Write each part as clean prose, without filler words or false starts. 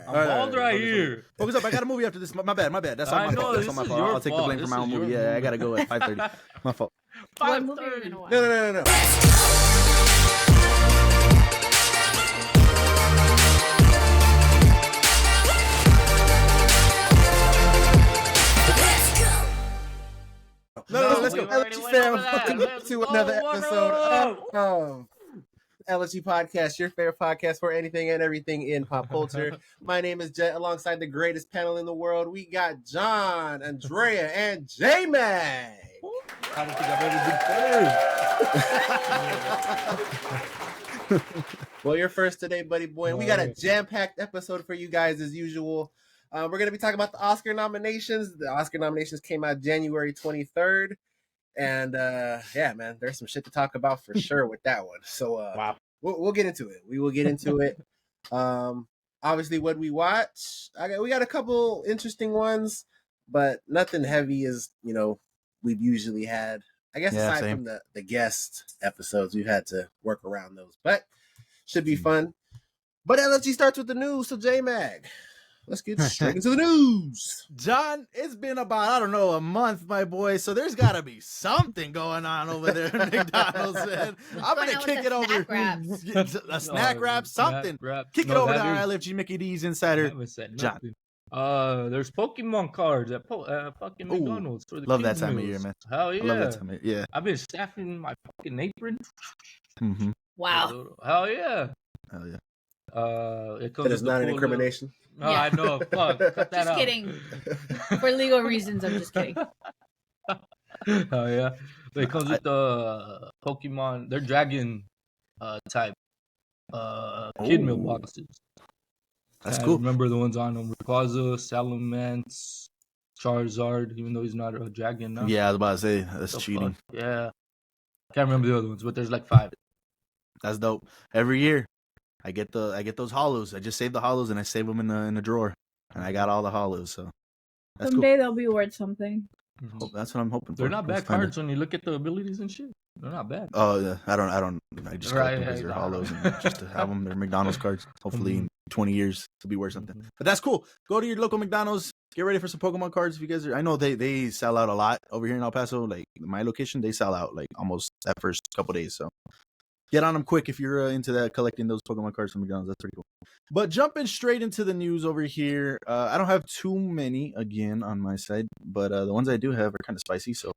I'm bald right here. Focus up. I got a movie after this. My bad. That's all my fault. That's all my fault. I'll take the blame for my own movie. Yeah, I gotta go at 5:30. My fault. What movie are you gonna watch? No. No, let's go. LSG fam, welcome to another episode of LSG Podcast, your favorite podcast for anything and everything in pop culture. My name is Jet, alongside the greatest panel in the world. We got John, Andrea, and J-Mag. I don't think I've ever been better. Well, you're first today, buddy boy. We got a jam-packed episode for you guys as usual. We're going to be talking about the Oscar nominations. The Oscar nominations came out January 23rd. And, yeah, man, there's some shit to talk about for sure with that one. So, Wow. we'll get into it. We will get into it. Obviously, what we watch, we got a couple interesting ones, but nothing heavy as, we've usually had. I guess aside from the guest episodes, we've had to work around those. But should be fun. But LSG starts with the news. So, J-Mag, let's get straight into the news. John, it's been about, a month, my boy. So there's got to be something going on over there at McDonald's, man. I'm going to kick it over. A snack wrap, something. Kick it over to our LFG Mickey D's insider, John. There's Pokemon cards at fucking McDonald's. For the love that kids time meals. of year, man. Hell yeah. I love that time of year. Yeah. I've been staffing my fucking apron. Mm-hmm. Wow. Hell yeah. Hell yeah. It comes That is not an incrimination. No, yeah. I know. Fuck. Cut that just out. kidding. For legal reasons, I'm just kidding. Oh yeah. It comes with the Pokemon. They're dragon type kid meal boxes. That's I cool. remember the ones on them: Rayquaza, Salamence, Charizard. Even though he's not a dragon now. Yeah, I was about to say that's cheating. Fuck? Yeah. Can't remember the other ones, but there's like 5. That's dope. Every year, I get those hollows. I just save the hollows and I save them in the drawer, and I got all the hollows. So that's someday cool. they'll be worth something. That's what I'm hoping for. They're not bad cards when you look at the abilities and shit. They're not bad. Oh, yeah. I just got them because they're hollows and just to have them. They're McDonald's cards. Hopefully in 20 years they'll be worth something. But that's cool. Go to your local McDonald's. Get ready for some Pokemon cards if you guys are. I know they sell out a lot over here in El Paso. Like my location, they sell out like almost that first couple days. So get on them quick if you're into that, collecting those Pokemon cards from McDonald's. That's pretty cool. But jumping straight into the news over here, I don't have too many again on my side, but the ones I do have are kind of spicy. So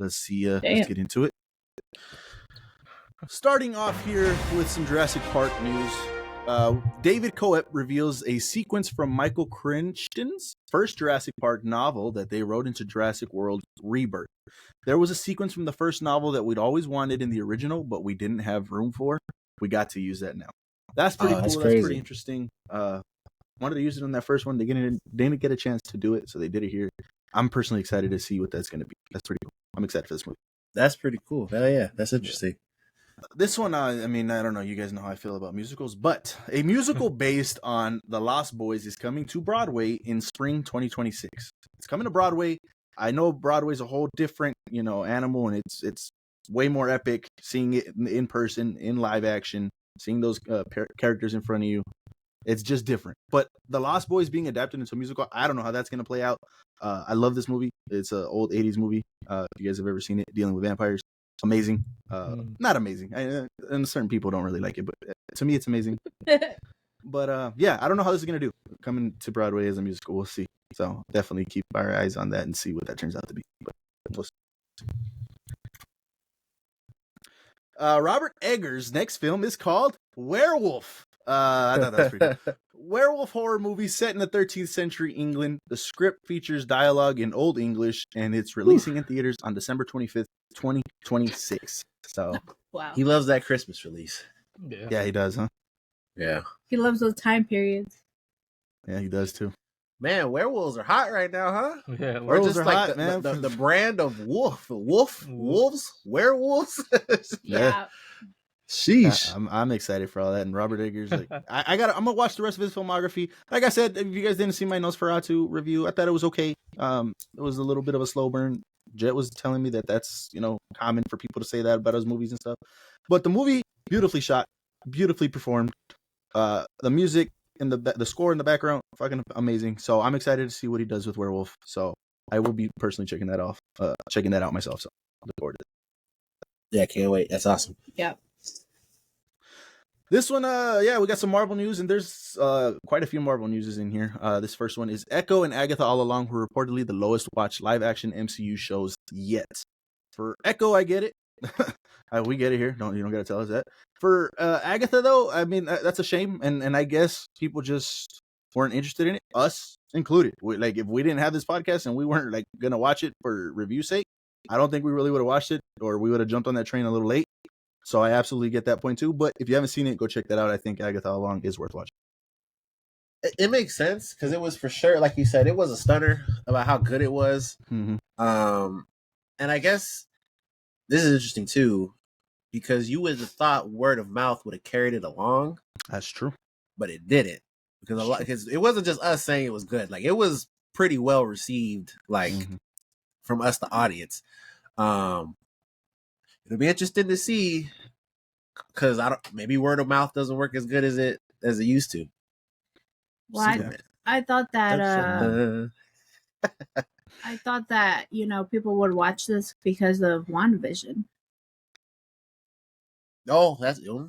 let's see. Let's get into it. Starting off here with some Jurassic Park news. David Coep reveals a sequence from Michael Crichton's first Jurassic Park novel that they wrote into Jurassic World Rebirth. There was a sequence from the first novel that we'd always wanted in the original, but we didn't have room for. We got to use that now. That's pretty cool. That's pretty interesting. Wanted to use it in that first one. They didn't get a chance to do it, so they did it here. I'm personally excited to see what that's going to be. That's pretty cool. I'm excited for this movie. That's pretty cool. Hell yeah. That's interesting. This one, I don't know. You guys know how I feel about musicals, but a musical based on The Lost Boys is coming to Broadway in spring 2026. It's coming to Broadway. I know Broadway's a whole different, animal, and it's way more epic seeing it in person, in live action, seeing those characters in front of you. It's just different. But The Lost Boys being adapted into a musical, I don't know how that's going to play out. I love this movie. It's an old 80s movie. If you guys have ever seen it, dealing with vampires. Amazing. Not amazing. And certain people don't really like it, but to me, it's amazing. But yeah, I don't know how this is going to do. Coming to Broadway as a musical, we'll see. So definitely keep our eyes on that and see what that turns out to be. But we'll see. Robert Eggers' next film is called Werewolf. I thought that was pretty cool. Werewolf horror movie set in the 13th century England. The script features dialogue in Old English, and it's releasing in theaters on December 25th, 2026. So, wow. He loves that Christmas release. Yeah, he does, huh? Yeah. He loves those time periods. Yeah, he does too. Man, werewolves are hot right now, huh? Yeah, or just like hot, man. The brand of wolves, werewolves. Yeah. Sheesh. I'm excited for all that. And Robert Eggers, like, I'm gonna watch the rest of his filmography. Like I said, if you guys didn't see my Nosferatu review, I thought it was okay. It was a little bit of a slow burn. Jet was telling me that's common for people to say that about his movies and stuff. But the movie, beautifully shot, beautifully performed. The music in the score in the background, fucking amazing. So I'm excited to see what he does with Werewolf. So I will be personally checking that out myself. So look forward to it. Yeah, can't wait. That's awesome. Yep. This one, we got some Marvel news, and there's quite a few Marvel news in here. This first one is Echo and Agatha All Along were reportedly the lowest watched live-action MCU shows yet. For Echo, I get it. We get it here. You don't gotta tell us that. For Agatha, though, I mean that's a shame, and I guess people just weren't interested in it, us included. If we didn't have this podcast and we weren't like gonna watch it for review sake, I don't think we really would have watched it, or we would have jumped on that train a little late. So I absolutely get that point too. But if you haven't seen it, go check that out. I think Agatha All Along is worth watching. It makes sense because it was for sure, like you said, it was a stunner about how good it was. Mm-hmm. And I guess this is interesting too, because you would have thought word of mouth would have carried it along. That's true, but it didn't because it wasn't just us saying it was good. Like it was pretty well received, like from us, the audience. It'll be interesting to see because maybe word of mouth doesn't work as good as it used to. Well, I thought that I thought that people would watch this because of WandaVision. Oh,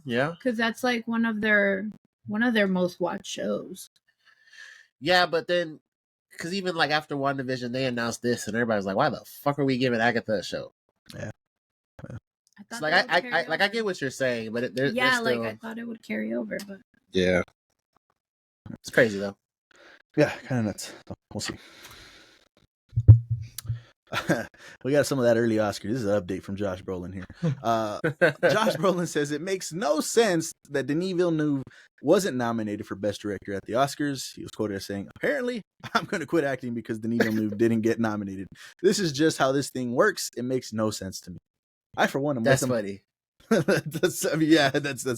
yeah. Because that's like one of their most watched shows. Yeah, but then because even like after WandaVision, they announced this, and everybody's like, "Why the fuck are we giving Agatha a show?" Yeah. It's like I get what you're saying, but there's still... I thought it would carry over, but yeah, it's crazy though. Yeah, kind of nuts. We'll see. We got some of that early Oscar. This is an update from Josh Brolin here. Josh Brolin says it makes no sense that Denis Villeneuve wasn't nominated for Best Director at the Oscars. He was quoted as saying, "Apparently, I'm going to quit acting because Denis Villeneuve didn't get nominated. This is just how this thing works. It makes no sense to me." I, for one, am that's funny. That's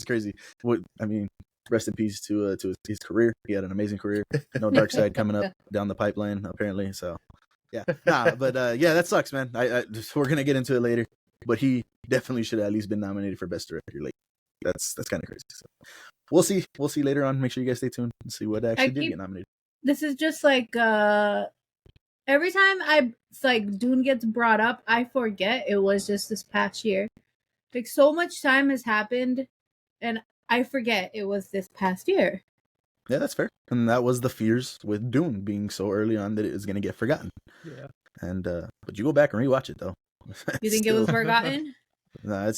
crazy. Rest in peace to his career. He had an amazing career. No dark side coming up down the pipeline, apparently. So, yeah, that sucks, man. We're gonna get into it later, but he definitely should have at least been nominated for Best Director. Like, that's kind of crazy. So, we'll see later on. Make sure you guys stay tuned and see what actually did get nominated. This is just like every time Dune gets brought up, I forget it was just this past year. Like so much time has happened, and I forget it was this past year. Yeah, that's fair. And that was the fears with Dune being so early on that it was going to get forgotten. Yeah. And but you go back and rewatch it though. You think it was forgotten? No,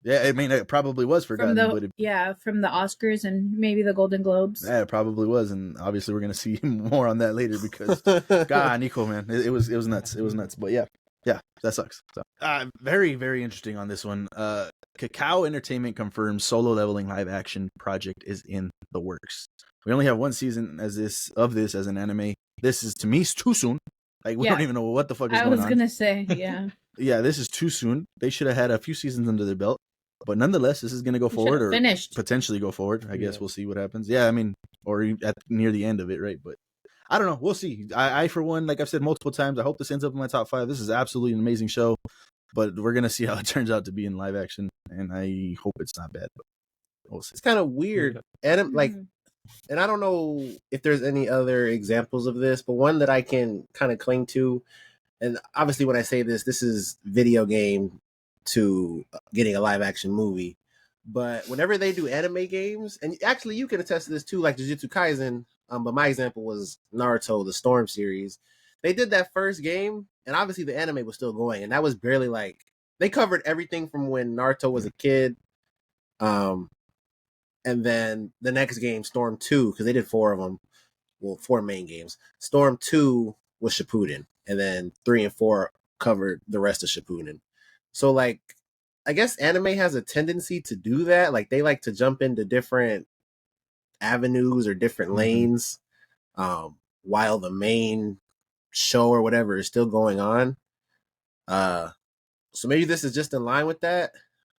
it probably was forgotten. From the Oscars and maybe the Golden Globes. Yeah, it probably was, and obviously we're gonna see more on that later because God, Nico, man, it was nuts. It was nuts. But yeah, that sucks. So, very, very interesting on this one. Cacao Entertainment confirms Solo Leveling live action project is in the works. We only have one season of this as an anime. This is, to me, too soon. Like we don't even know what the fuck is going on. I was gonna say, yeah. Yeah, this is too soon. They should have had a few seasons under their belt. But nonetheless, this is going to go forward or potentially go forward. I guess we'll see what happens. Yeah, I mean, or near the end of it, right? But I don't know. We'll see. I, for one, like I've said multiple times, I hope this ends up in my top 5. This is absolutely an amazing show. But we're going to see how it turns out to be in live action. And I hope it's not bad. But we'll see. It's kind of weird. And I don't know if there's any other examples of this, but one that I can kind of cling to. And obviously, when I say this is video game to getting a live action movie. But whenever they do anime games, and actually you can attest to this too, like Jujutsu Kaisen, but my example was Naruto, the Storm series. They did that first game, and obviously the anime was still going, and that was barely they covered everything from when Naruto was a kid, and then the next game, Storm 2, because they did 4 of them, 4 main games. Storm 2 was Shippuden, and then 3 and 4 covered the rest of Shippuden. So, I guess anime has a tendency to do that. Like, they like to jump into different avenues or different lanes while the main show or whatever is still going on. So maybe this is just in line with that.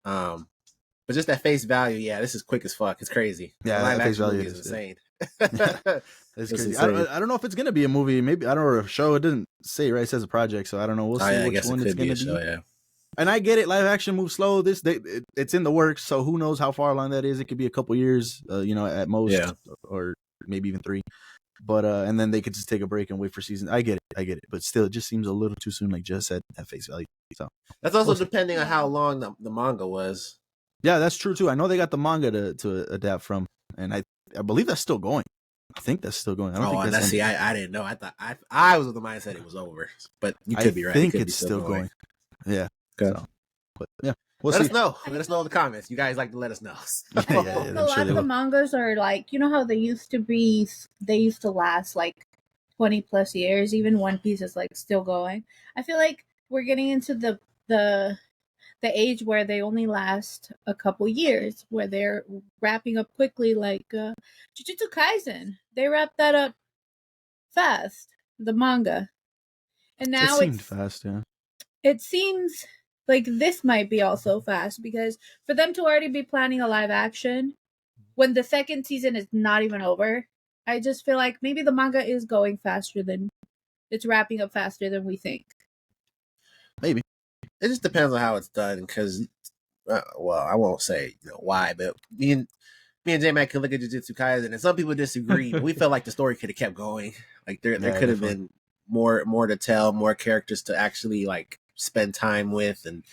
But just at face value, yeah, this is quick as fuck. It's crazy. Yeah, live face value is insane. It's crazy. I don't know if it's gonna be a movie. Maybe I don't know, a show. It didn't say, right? It says a project, so I don't know. We'll see which one it's gonna be. Show, yeah. And I get it. Live action moves slow. It's in the works, so who knows how far along that is? It could be a couple years, at most, or maybe even 3. But and then they could just take a break and wait for season. I get it. But still, it just seems a little too soon, like Jess said, at face value. So That's also depending on how long the manga was. yeah, that's true too. I know they got the manga to adapt from, and I believe that's still going. I think that's still going. I don't think that's see, I didn't know. I thought I was of the mindset it was over, but you could be right. I think it's still going. Yeah. Okay. So, but yeah, we'll let see. us know. Let us know in the comments. You guys like to let us know. A lot of the mangas are like, you know how they used to be. They used to last like 20 plus years. Even One Piece is like still going. I feel like we're getting into the age where they only last a couple years, where they're wrapping up quickly, like Jujutsu Kaisen. They wrapped that up fast, the manga. And now it seemed fast, yeah. It seems like this might be also fast, because for them to already be planning a live action when the second season is not even over, I just feel like maybe the manga is going faster than it's wrapping up faster than we think. Maybe. It just depends on how it's done, because, well, I won't say why, but me and J-Mac could look at Jujutsu Kaisen, and some people disagree, but we felt like the story could have kept going. Like there could have been more to tell, more characters to actually like spend time with, and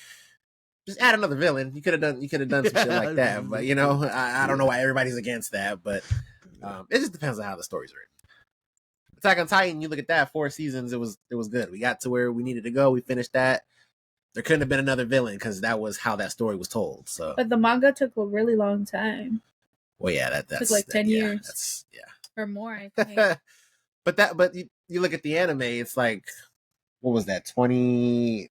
just add another villain. You could have done some shit like that, but I don't know why everybody's against that, but it just depends on how the story's written. Attack on Titan, you look at that, 4 seasons, it was good. We got to where we needed to go. We finished that. There couldn't have been another villain because that was how that story was told. So, but the manga took a really long time. Well, yeah, that's took like 10 years. That's or more, I think. but you look at the anime, it's like, what was that? 20.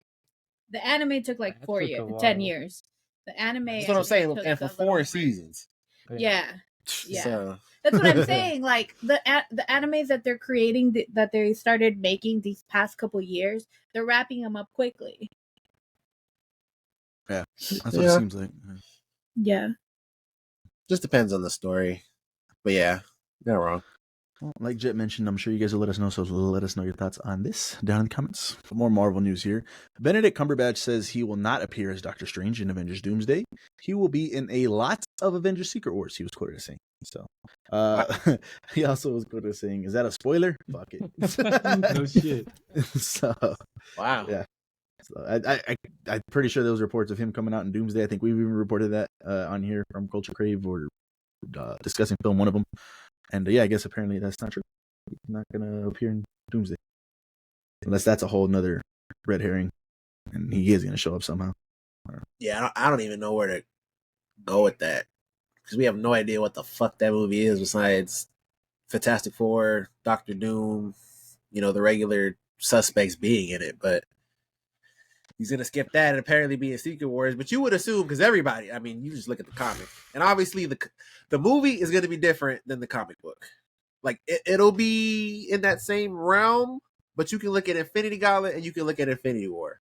The anime took like 10 years. The anime. That's what I'm saying, and for 4 seasons. Yeah. So. That's what I'm saying. Like the animes that they're creating, that they started making these past couple years, they're wrapping them up quickly. Yeah, that's what it seems like. Yeah. Just depends on the story. But yeah, you're not wrong. Well, like Jet mentioned, I'm sure you guys will let us know, so let us know your thoughts on this down in the comments. For more Marvel news here, Benedict Cumberbatch says he will not appear as Doctor Strange in Avengers Doomsday. He will be in a lot of Avengers Secret Wars, he was quoted as saying. So, he also was quoted as saying, "Is that a spoiler? Fuck it." No shit. So, wow. Yeah. So I'm pretty sure there was reports of him coming out in Doomsday. I think we've even reported that on here from Culture Crave, or discussing film, one of them. And yeah, I guess apparently that's not true. He's not gonna appear in Doomsday unless that's a whole nother red herring, and he is gonna show up somehow. Yeah, I don't even know where to go with that, because we have no idea what the fuck that movie is besides Fantastic Four, Doctor Doom, the regular suspects being in it, but he's gonna skip that and apparently be in Secret Wars. But you would assume, because everybody, I mean, you just look at the comic, and obviously the movie is gonna be different than the comic book. Like it'll be in that same realm, but you can look at Infinity Gauntlet and you can look at Infinity War.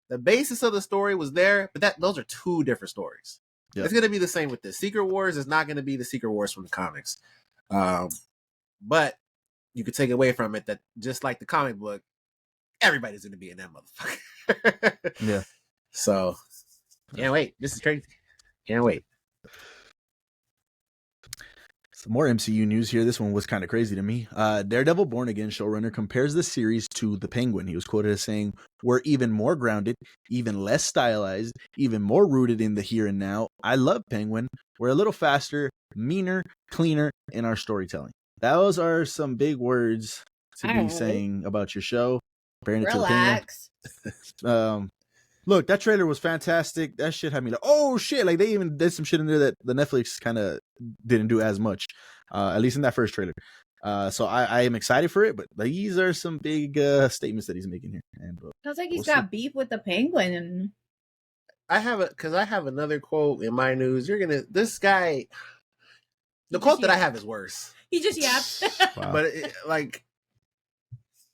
The basis of the story was there, but those are 2 different stories. Yep. It's gonna be the same with this. Secret Wars is not gonna be the Secret Wars from the comics, but you could take away from it that just like the comic book, everybody's gonna be in that motherfucker. Yeah. So can't wait. This is crazy. Can't wait. Some more MCU news here. This one was kind of crazy to me. Daredevil Born Again showrunner compares the series to The Penguin. He was quoted as saying, "We're even more grounded, even less stylized, even more rooted in the here and now. I love Penguin. We're a little faster, meaner, cleaner in our storytelling." Those are some big words to be saying about your show. Comparing it to The Penguin. Look, that trailer was fantastic. That shit had me like, oh shit! Like they even did some shit in there that the Netflix kind of didn't do as much, at least in that first trailer. So I am excited for it, but these are some big statements that he's making here. And sounds like he's got beef with the Penguin. I have another quote in my news. This guy. The quote that I have is worse. He just yaps. Wow. But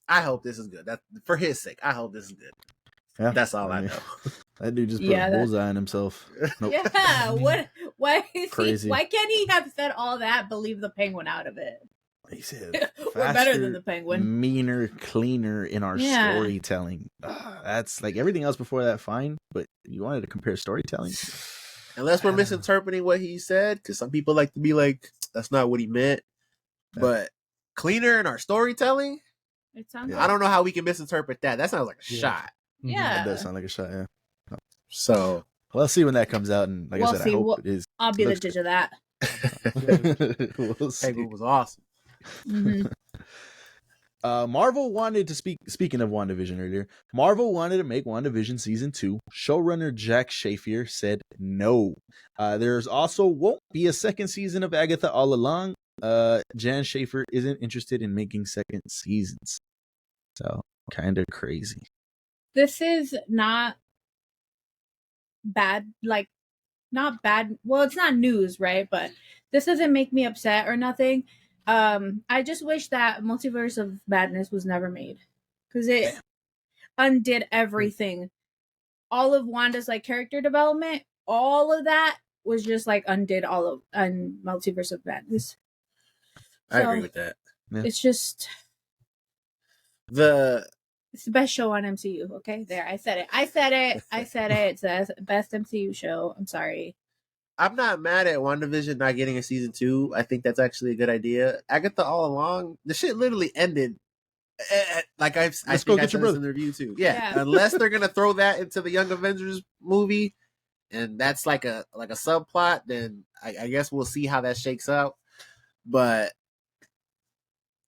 I hope this is good. That for his sake, I hope this is good. Yeah, that's all I know. That dude just put a bullseye on himself. Nope. Yeah, what? Why is crazy? Why can't he have said all that? Believe the Penguin out of it. He said, "We're better than the Penguin, meaner, cleaner in our storytelling." That's like everything else before that, fine. But you wanted to compare storytelling, unless we're misinterpreting what he said, because some people like to be like, "That's not what he meant." but cleaner in our storytelling. It sounds. I don't know how we can misinterpret that. That sounds like a Yeah. shot. Yeah. It does sound like a shot. Yeah. So We'll see when that comes out, and like We'll I said, see. I hope it is. I'll be the looks judge of that. We'll see. Peggle was awesome. hmm Marvel wanted to speaking of WandaVision earlier, Marvel wanted to make WandaVision season 2. Showrunner Jack Shaffer said no. There's also won't be a second season of Agatha All Along. Jan Shaffer isn't interested in making second seasons. So kind of crazy. This is not bad. Like, not bad. Well, it's not news, right? But this doesn't make me upset or nothing. I just wish that Multiverse of Madness was never made, because it undid everything. All of Wanda's like character development, all of that was just like undid all of Multiverse of Madness. I So, agree with that. Yeah. It's just The it's the best show on MCU. Okay, there, I said it. I said it. It's the best MCU show. I'm sorry. I'm not mad at WandaVision not getting a season 2. I think that's actually a good idea. Agatha All Along, the shit literally ended. Like I Let's think go I get said your this in the review too. Yeah, Yeah. unless they're gonna throw that into the Young Avengers movie, and that's like a subplot, then I guess we'll see how that shakes out. But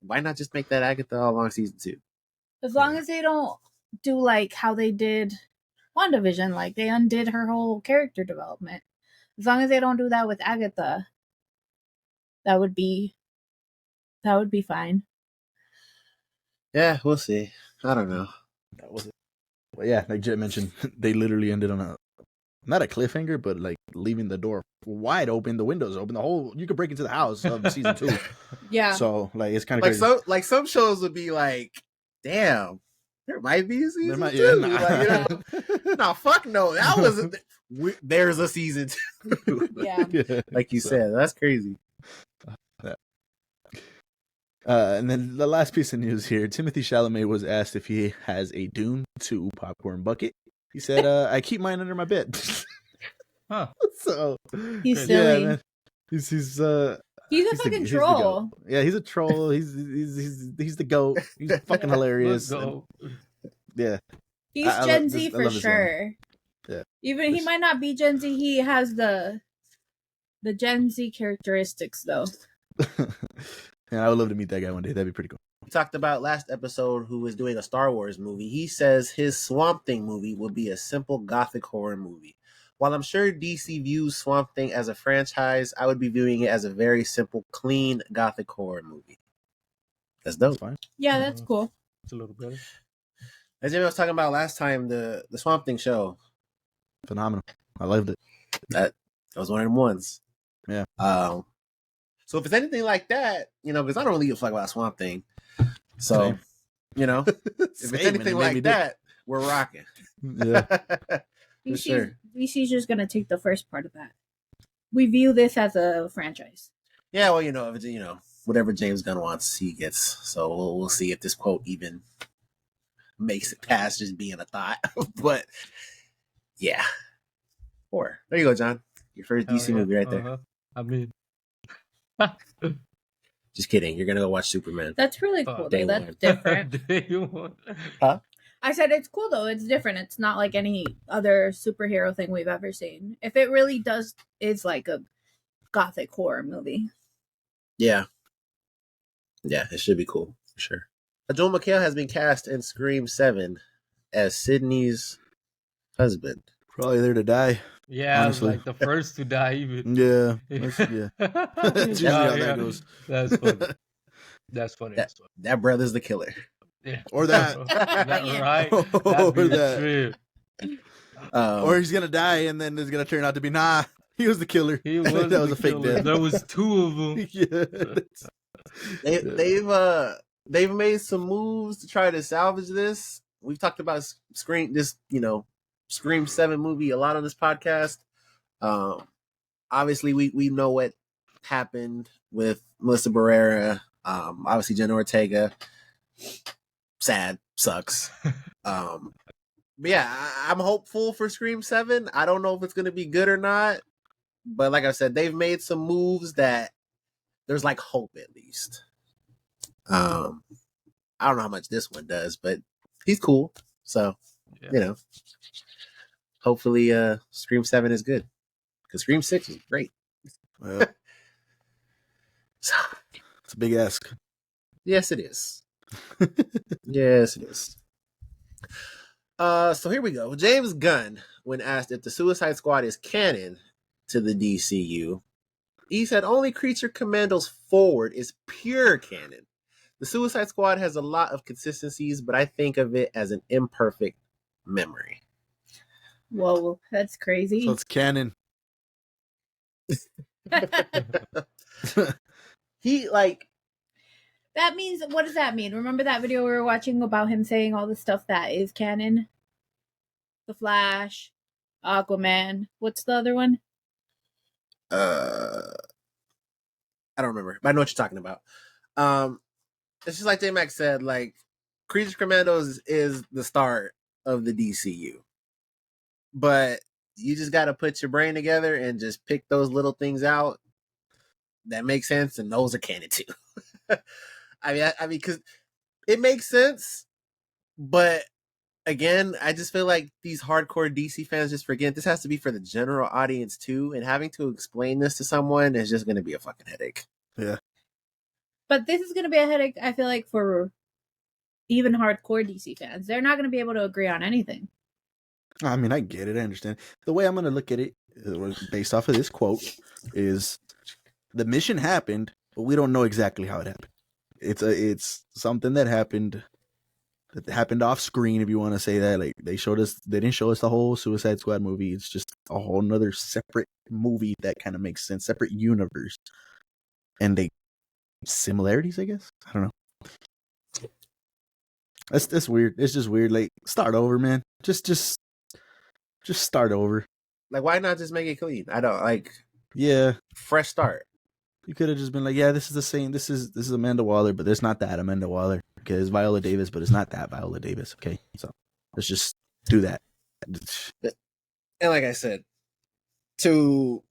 why not just make that Agatha All Along season 2? As long as they don't do like how they did WandaVision, like they undid her whole character development. As long as they don't do that with Agatha, that would be fine. Yeah, we'll see. I don't know. That was it. But yeah, like Jet mentioned, they literally ended on a not a cliffhanger, but like leaving the door wide open, the windows open, the whole you could break into the house of season 2. Yeah. So like it's kind of crazy. Some shows would be like, damn, there might be a season There might- 2. yeah, nah. Like, you know, no, fuck no, that wasn't. There's a season 2. Yeah. Yeah. Like you said, that's crazy. And then the last piece of news here, Timothy Chalamet was asked if he has a Dune 2 popcorn bucket. He said, I keep mine under my bed. Huh. So He's Yeah, silly. man. He's He's a fucking he's troll. goat. Yeah, he's a troll. He's the goat. He's fucking hilarious. Let's go. Yeah. He's I Gen love Z this- I for love this guy. sure. Yeah. Even he might not be Gen Z, he has the Gen Z characteristics though. Yeah, I would love to meet that guy one day. That'd be pretty cool. We talked about last episode who was doing a Star Wars movie. He says his Swamp Thing movie will be a simple gothic horror movie. While I'm sure DC views Swamp Thing as a franchise, I would be viewing it as a very simple, clean gothic horror movie. That's dope. That's fine. Yeah, that's cool. It's a little better. As Jimmy was talking about last time, the Swamp Thing show, Phenomenal. I loved it. that was one of them ones. Yeah. So if it's anything like that, you know, because I don't really give a fuck about Swamp Thing. So, Same. you know, if it's Same, and it anything made me like dig. that, we're rocking. Yeah. For sure. DC's just gonna take the first part of that. We view this as a franchise. Yeah, well, you know, if it's, you know, whatever James Gunn wants, he gets. So we'll see if this quote even makes it past just being a thought. But yeah, or there you go, John. Your first Hell DC yeah. movie right there. Uh-huh. I mean, Just kidding. You're gonna go watch Superman. That's really cool. Day Though. That's one. different. Day one. I said it's cool though. It's different. It's not like any other superhero thing we've ever seen. If it really does, is like a gothic horror movie. Yeah, it should be cool for sure. Joel McHale has been cast in Scream 7 as Sydney's husband. Probably there to die. Yeah, Honestly. like the first to die even. Yeah. Yeah. That's usually how that goes. That's funny. That's funny. That- That brother's the killer. Yeah. Or that. Yeah. Right? Or That'd be that. true. Or he's gonna die, and then it's gonna turn out to be he was the killer. He was That was the a fake killer. death. There was two of them. Yeah. They've made some moves to try to salvage this. We've talked about Scream 7 movie a lot on this podcast. Obviously we know what happened with Melissa Barrera. Obviously Jenna Ortega. Sad, sucks. But yeah, I'm hopeful for Scream 7. I don't know if it's gonna be good or not. But like I said, they've made some moves that there's like hope at least. I don't know how much this one does, but he's cool. So Yeah. Hopefully, Scream 7 is good because Scream 6 is great. Well, So, it's a big ask. yes, it is. Yes, it is. So here we go. James Gunn, when asked if the Suicide Squad is canon to the DCU, he said only Creature Commandos Forward is pure canon. The Suicide Squad has a lot of consistencies, but I think of it as an imperfect memory. Whoa, that's crazy. So it's canon. He like That means, what does that mean? Remember that video we were watching about him saying all the stuff that is canon? The Flash, Aquaman. What's the other one? I don't remember, but I know what you're talking about. It's just like J Max said, like Creature Commandos is the start of the DCU. But you just got to put your brain together and just pick those little things out that make sense, and those are canon too. I mean, because it makes sense, but again, I just feel like these hardcore DC fans just forget this has to be for the general audience too, and having to explain this to someone is just going to be a fucking headache. Yeah. But this is going to be a headache, I feel like, for even hardcore DC fans. They're not going to be able to agree on anything. I mean, I get it. I understand. The way I'm going to look at it, based off of this quote, is the mission happened, but we don't know exactly how it happened. It's something that happened off screen, if you want to say that. Like they didn't show us the whole Suicide Squad movie. It's just a whole nother separate movie that kind of makes sense, separate universe, and similarities, I guess. I don't know. That's weird. It's just weird. Like start over, man. Just start over. Like, why not just make it clean? I don't like. Yeah, fresh start. You could have just been like, yeah, this is the same. This is Amanda Waller, but there's not that Amanda Waller. Okay, it's Viola Davis, but it's not that Viola Davis. Okay, so let's just do that. And like I said, to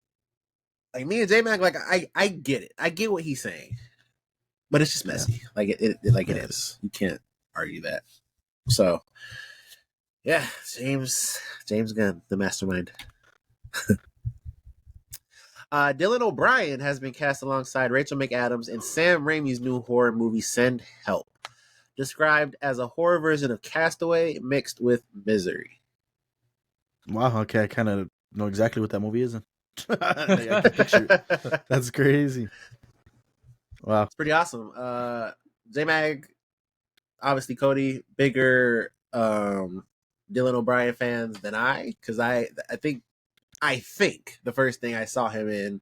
like me and J Mac, like I get it. I get what he's saying, but it's just messy. Yeah. Like it is. You can't argue that. So yeah, James Gunn, the mastermind. Dylan O'Brien has been cast alongside Rachel McAdams in Sam Raimi's new horror movie Send Help, described as a horror version of Castaway mixed with Misery. Wow, okay, I kind of know exactly what that movie is. I can picture it. That's crazy. Wow. It's pretty awesome. J-Mag, obviously Cody, bigger Dylan O'Brien fans than I, because I think the first thing I saw him in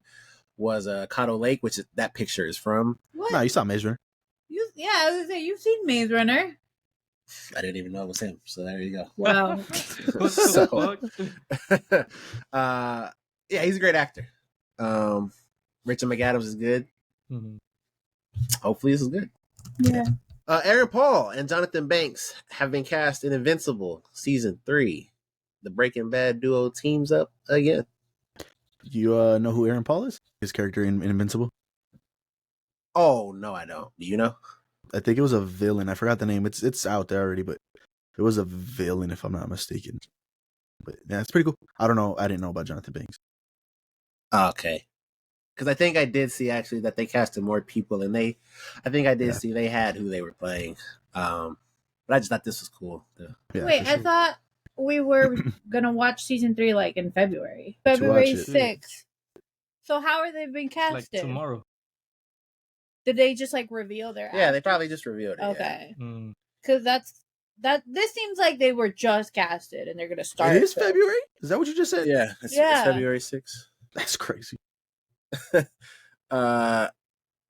was Caddo Lake, which that picture is from. What? No, you saw Maze Runner. Yeah, I was gonna say you've seen Maze Runner. I didn't even know it was him. So there you go. Wow. Yeah, he's a great actor. Rachel McAdams is good. Mm-hmm. Hopefully this is good. Yeah. Aaron Paul and Jonathan Banks have been cast in Invincible Season 3. The Breaking Bad duo teams up again. You know who Aaron Paul is? His character in Invincible? Oh, no, I don't. Do you know? I think it was a villain. I forgot the name. It's out there already, but it was a villain, if I'm not mistaken. But yeah, it's pretty cool. I don't know. I didn't know about Jonathan Banks. Okay. Because I think I did see, actually, that they casted more people, and I think I did see they had who they were playing. But I just thought this was cool. Yeah, wait, I thought we were gonna watch season 3 like in February 6th. So how are they being casted? Like tomorrow. Did they just like reveal their Yeah, they probably just revealed it. Okay. Mm. Because this seems like they were just casted and they're gonna start. It is February? Is that what you just said? Yeah, it's February 6th. That's crazy. And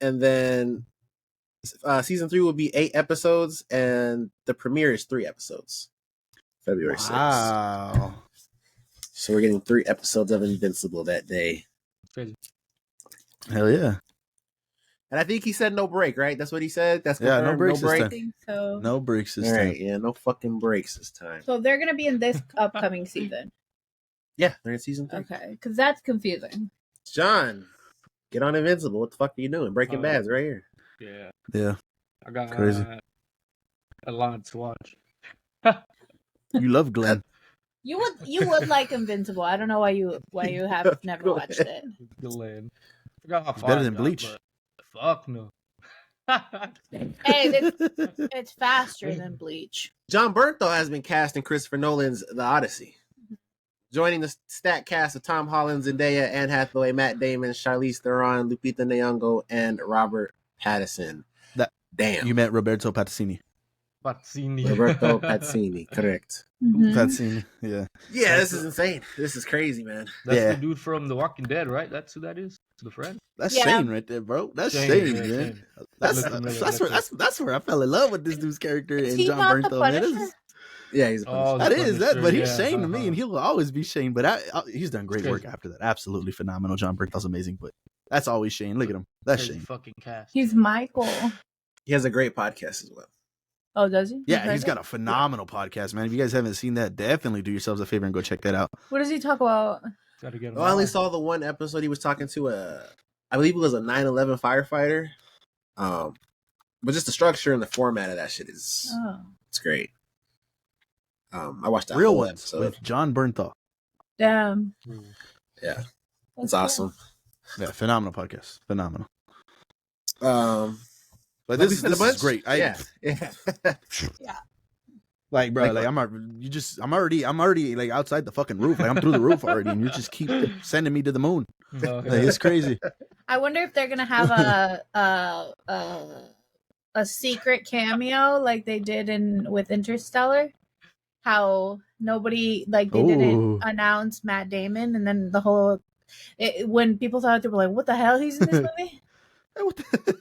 then season 3 will be 8 episodes, and the premiere is 3 episodes. February 6th. Wow. So we're getting 3 episodes of Invincible that day. Crazy. Hell yeah. And I think he said no break, right? That's what he said? That's confirmed? Yeah, no breaks this I time. think so. No breaks this All time. right, yeah, no fucking breaks this time. So they're gonna be in this upcoming season. Yeah, they're in season 3. Okay, because that's confusing. John, get on Invincible. What the fuck are you doing? Breaking Bad's right here. Yeah. Yeah. I got Crazy. a lot to watch. You love Glenn. You would like Invincible. I don't know why you have never Go watched ahead. it. Glenn. I forgot how It's far better I than got, Bleach. but fuck no. Hey, it's faster than Bleach. John Bernthal has been cast in Christopher Nolan's The Odyssey. Joining the stat cast of Tom Holland, Zendaya, Anne Hathaway, Matt Damon, Charlize Theron, Lupita Nyong'o, and Robert Pattinson. That- Damn. You met Roberto Patticini. Pazzini. Roberto Pazzini, correct. Mhm. Patticini, yeah. Yeah, this is insane. This is crazy, man. That's Yeah. the dude from The Walking Dead, right? That's who that is. The friend. That's Yeah. Shane right there, bro. That's Shane, Shane, yeah, man. Shane. That's Look familiar, that's look where that's where I fell in love with this dude's character Is and he John not the Bernthal. Man, Punisher? This- Yeah, he's a Oh, Punisher. the that is that, but he's Punisher, Shane to me, uh-huh. and he'll always be Shane. But he's done great work Crazy. after that. Absolutely phenomenal. John Bernthal's amazing, but that's always Shane. Look at him. That's Crazy Shane. fucking cast. He's Michael. He has a great podcast as well. Oh, does he? Yeah, he's got a phenomenal podcast, man. If you guys haven't seen that, definitely do yourselves a favor and go check that out. What does he talk about? Gotta get him Well, I only on. saw the one episode he was talking to I believe it was a 9/11 firefighter. But just the structure and the format of that shit is Oh, it's great. I watched that Real whole ones episode. with John Bernthal. damn. Yeah, it's That's awesome. Yeah, phenomenal podcast. Phenomenal. But Like we this said, a is bunch? great. Yeah. Like, bro, Like like I'm already like outside the fucking roof. Like I'm through the roof already, and you just keep sending me to the moon. Oh, Like, yeah. it's crazy. I wonder if they're gonna have a secret cameo like they did with Interstellar. How nobody they Ooh. didn't announce Matt Damon, and then the whole when people thought they were like, "What the hell? He's in this movie?" Hey, what the-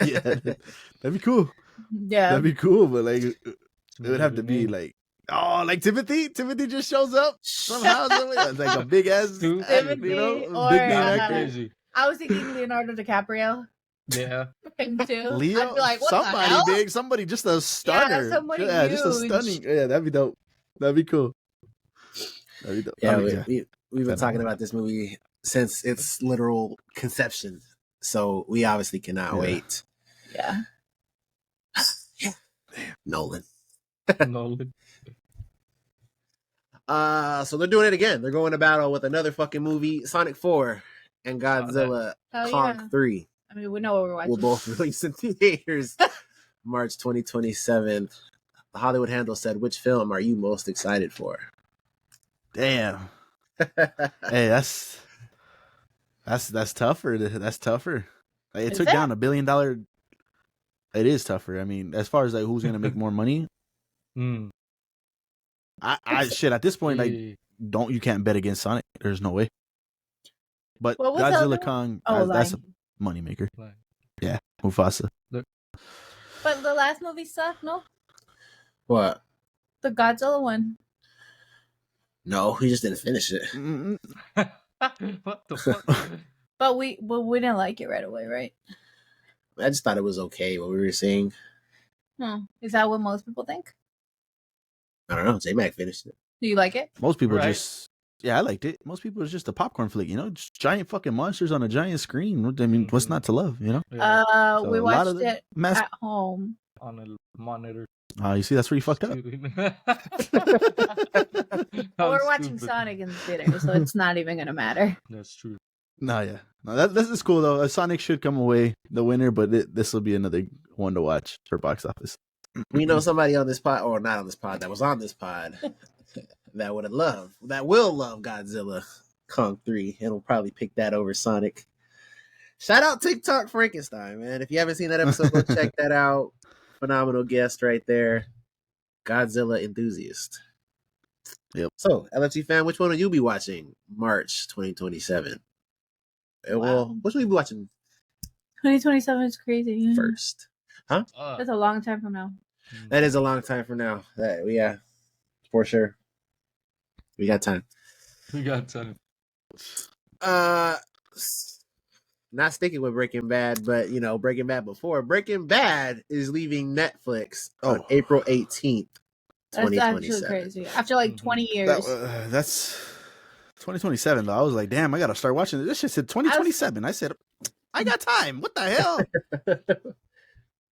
yeah, that'd be cool. Yeah, That'd be cool, but like it It's would have to be me. like, oh, like Timothy. Timothy just shows up somehow. It's like a big ass, Stupid. you know, Timothy or, big name That'd be actor. crazy. I was thinking Leonardo DiCaprio. Yeah. Him too. Leo, I'd be like, "What the somebody hell?" big, somebody just a stunner. somebody just a huge. stunning. Yeah, that'd be dope. That'd be cool. That'd be dope. Yeah, I mean, we've been talking about this movie since its literal conception, so we obviously cannot Yeah. wait. Yeah. Nolan. Nolan. So they're doing it again. They're going to battle with another fucking movie, Sonic 4 and Godzilla Hell Kong yeah. 3 I mean, we know what we're watching. will both release in theaters March 2027. The Hollywood Handle said, "Which film are you most excited for?" damn. Hey, that's tougher. That's tougher. Like, it Is took it? down $1 billion. It is tougher. I mean, as far as like who's gonna make more money, Mm. I shit at this point, like Yeah. you can't bet against Sonic. There's no way. But What was the other Godzilla one? Kong, Oh, that's a like, moneymaker. Like, Mufasa. but the last movie sucked. No, What? the Godzilla one. No, he just didn't finish it. Mm-mm. what the fuck? But we didn't like it right away, right? I just thought it was okay what we were seeing. No, is that what most people think? I don't know. J Mac finished it. Do you like it? Most people Right. just, yeah, I liked it. Most people, it's just a popcorn flick, you know, just giant fucking monsters on a giant screen. I mean, what's Mhm. not to love, you know? Yeah, So We a lot watched of the it mass. at home. on a monitor. You see, that's where you fucked up. We're watching Sonic in the theater, so it's not even gonna matter. That's true. No, yeah, no, this is cool though. Sonic should come away the winner, but this will be another one to watch for box office. We know somebody on this pod, or not on this pod, that was on this pod that will love Godzilla Kong 3 and will probably pick that over Sonic. Shout out TikTok Frankenstein, man. If you haven't seen that episode, go check that out. Phenomenal guest right there. Godzilla enthusiast. Yep. So, LFG fan, which one will you be watching March 2027? Well, Wow. which one will you be watching 2027 is crazy. first? That's a long time from now. That is a long time from now. Yeah, for sure. We got time. We got time. Not sticking with Breaking Bad, but Breaking Bad before. Breaking Bad is leaving Netflix on April 18th, That's actually 2027. crazy. After like 20 years. That's 2027 though. I was like, damn, I gotta start watching it. This shit said 2027. I said, I got time. What the hell?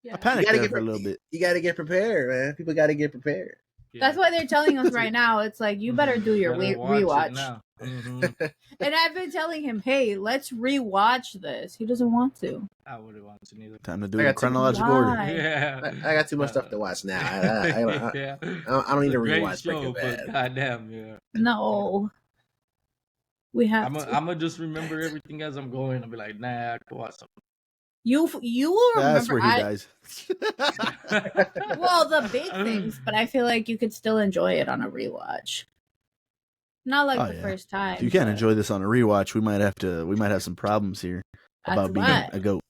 Yeah. I panicked gotta there get for a little bit. You got to get prepared, man. People got to get prepared. Yeah. That's why they're telling us right now. It's like you better do your Better watch it rewatch. now. Mhm. And I've been telling him, "Hey, let's rewatch this." He doesn't want to. I wouldn't want to neither. Time to do I it in got too- chronological order. Why? Yeah. I got too much stuff to watch now. I don't Yeah. I don't need It's to a great rewatch Breaking show, Bad. but goddamn, yeah. No, we have I'm to. gonna just remember everything as I'm going. I'll be like, nah, I can watch something. You will remember. That's where he dies. Well, the big things, but I feel like you could still enjoy it on a rewatch. Not like Oh, the yeah. first time. If you can't but enjoy this on a rewatch, we might have some problems here that's about being what. a goat.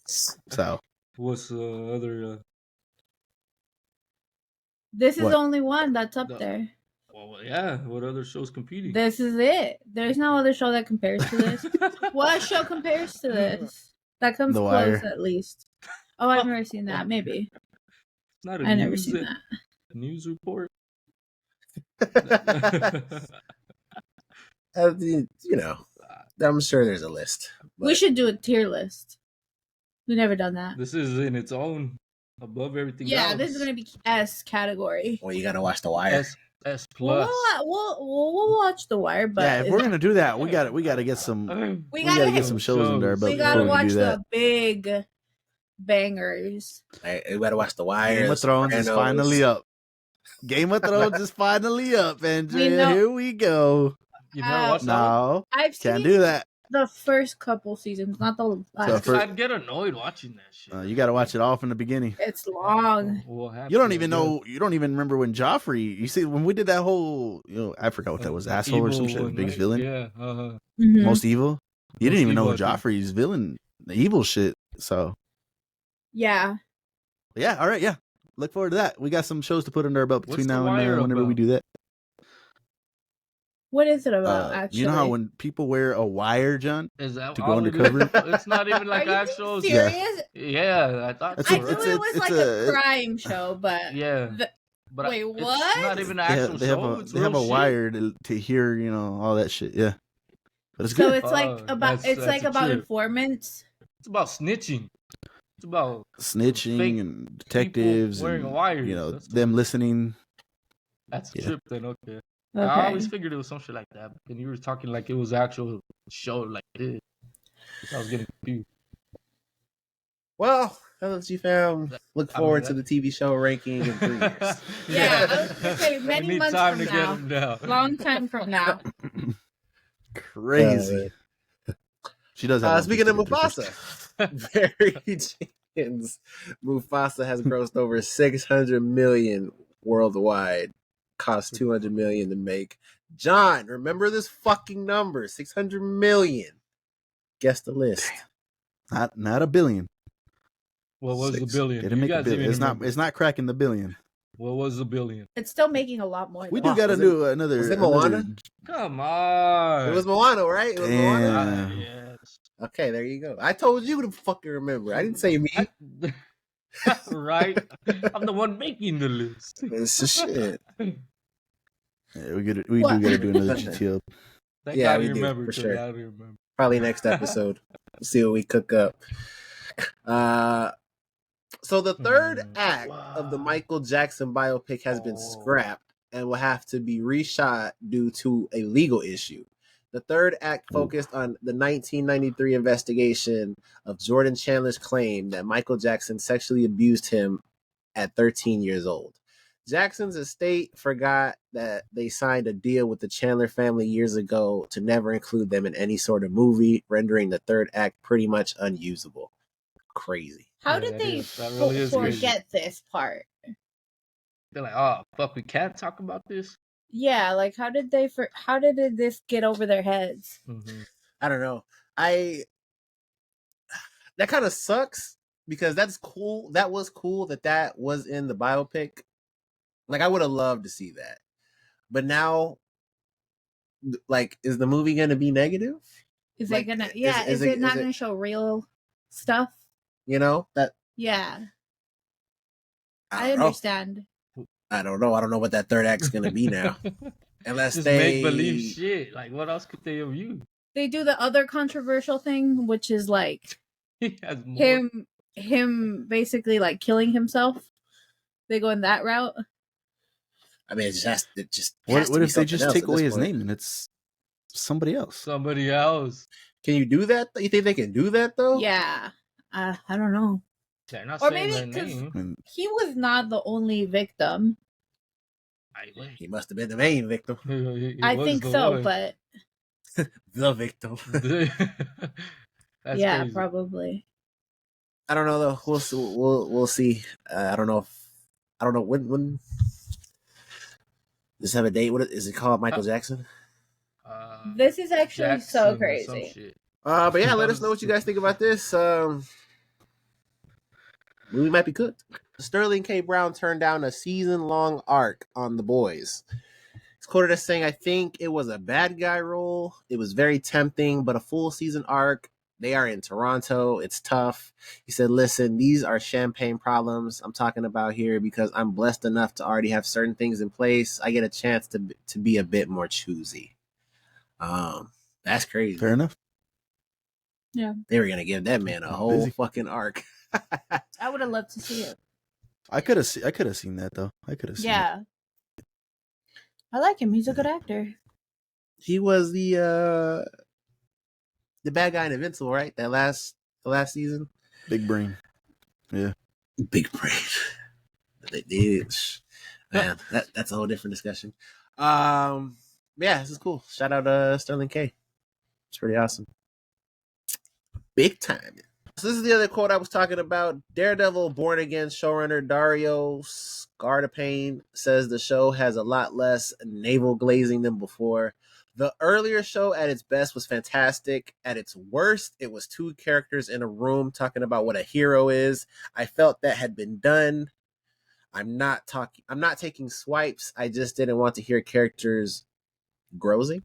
So What's the other? This is What? the only one that's up No. there. Well, yeah. What other shows competing? This is it. There's no other show that compares to this. What show compares to this? That comes The close Wire. at least. Oh, I've never seen that. Maybe. It's not a I've never news, seen that. news report. You know, I'm sure there's a list. We but- should do a tier list. We've never done that. This is in its own above everything Yeah, else. this is gonna be S category. Well, you got to watch The Wire. S We'll, plus. we'll watch The Wire, but yeah, if we're gonna do that, we got to get some. we We gotta gotta get hit- some shows in there, but we before gotta we watch do that, the big bangers. You got to watch The Wire. Game of Thrones is Sopranos. finally up. Game of Thrones is finally up, and We know- here we go. You never watched that one? No, I've can't seen do that. the first couple seasons, not the last. for- I'd get annoyed watching that shit. You got to watch it all from the beginning. It's long. We'll have You don't to, even yeah. know. You don't even remember when Joffrey. You see, when we did that whole, I forgot what that was, asshole or some Evil shit, one, biggest right? villain, Yeah. Mhm. most evil. You didn't Most even know evil, I think. Joffrey's villain, the evil shit. So Yeah. yeah, all right, yeah. Look forward to that. We got some shows to put under our belt between What's The now Wire and whenever we about? do that. What is it about? Actually, You know how when people wear a wire, John? Is that To go all it is? undercover? It's not even like Are you actual. being serious? Yeah, I thought. It's I so, knew right? it's it a- was it's like a- a crime show, but Yeah. the- But Wait, It's what? not even an They actual have, they have show. a It's they have real a shit. wire to hear, all that shit. Yeah, but it's so good. it's like Oh, about that's it's like a about trip. informants. It's about snitching. It's about Snitching fake and detectives wearing and wires. That's them what- listening. That's a Yeah. trip then. Okay. Okay. I always figured it was some shit like that, but then you were talking like it was actual show, like it is. I was getting confused. Well, LFG fam, look I forward mean, to the TV show ranking in 3 years. Yeah, I was gonna say We many need months time from to now. get them down. Long time from now. Crazy. She does have. One Speaking piece of to get through first. Mufasa, Barry Jenkins, Mufasa has grossed over 600 million worldwide. Cost 200 million to make. John, remember this fucking number, 600 million. Guess the list. Not a billion. What was the 6. billion? It'll You make a guys billion. even It's not. remember. It's not cracking the billion. What was the billion? It's still making a lot more. We though. do got to was do another. was it another- Moana? Come on. It was Moana, right? It was Moana. Damn. Yes. Okay, there you go. I told you to fucking remember. I didn't say me. Right? I'm the one making the list. It's just shit. Yeah, we do What? got to do another GTO. Thank Yeah, God we you do, remember. for 'cause sure. I don't remember. Probably next episode. We'll see what we cook up. So the third act of the Michael Jackson biopic has been scrapped and will have to be reshot due to a legal issue. The third act focused on the 1993 investigation of Jordan Chandler's claim that Michael Jackson sexually abused him at 13 years old. Jackson's estate forgot that they signed a deal with the Chandler family years ago to never include them in any sort of movie, rendering the third act pretty much unusable. Crazy. How Yeah, did that they is- that really is crazy. forget this part? They're like, oh fuck, we can't talk about this. Yeah, like how did this get over their heads? Mm-hmm. I don't know. That kind of sucks because that's cool. That was cool that was in the biopic. Like I would have loved to see that. But now like is the movie going to be negative? Is Like, it gonna? is- Yeah, is is it- it not is it- gonna show real stuff? You know? That Yeah, I don't know. understand. I don't know. I don't know what that third act's going to be now. Unless Just they make believe shit. Like, what else could they have used? They do the other controversial thing, which is like He has more. him him basically like killing himself. They go in that route. I mean, it just has What to be if they something just else take at this away his point. name and it's somebody else? Somebody else. Can you do that? You think they can do that though? Yeah, I don't know. They're not Or saying maybe their because name. I mean, he was not the only victim. I wait. He must have been the main victim. He I was think the so, one. but The victim. That's yeah, crazy. probably. I don't know though. We'll see. I don't know when. Does it have a date? What is it called? Michael Jackson. This is actually so Jackson or some crazy. shit. But yeah, let us know what you guys think about this. Movie might be cooked. Sterling K. Brown turned down a season-long arc on The Boys. He's quoted as saying, "I think it was a bad guy role. It was very tempting, but a full season arc. They are in Toronto. It's tough." He said, "Listen, these are champagne problems I'm talking about here because I'm blessed enough to already have certain things in place. I get a chance to be a bit more choosy." That's crazy. fair enough. Yeah, They were gonna give that man a whole Busy. fucking arc. I would have loved to see it. I could have seen that though. I could have seen it. Yeah, I like him. He's a good actor. He was the bad guy in Invincible, right? The last season. Big brain. Yeah. Big brain. They did. Man, that's a whole different discussion. Yeah, this is cool. Shout out Sterling K. It's pretty awesome. Big time. So this is the other quote I was talking about. Daredevil Born Again showrunner Dario Scardapane says the show has a lot less navel glazing than before. The earlier show at its best was fantastic. At its worst, it was two characters in a room talking about what a hero is. I felt that had been done. I'm not taking swipes. I just didn't want to hear characters grousing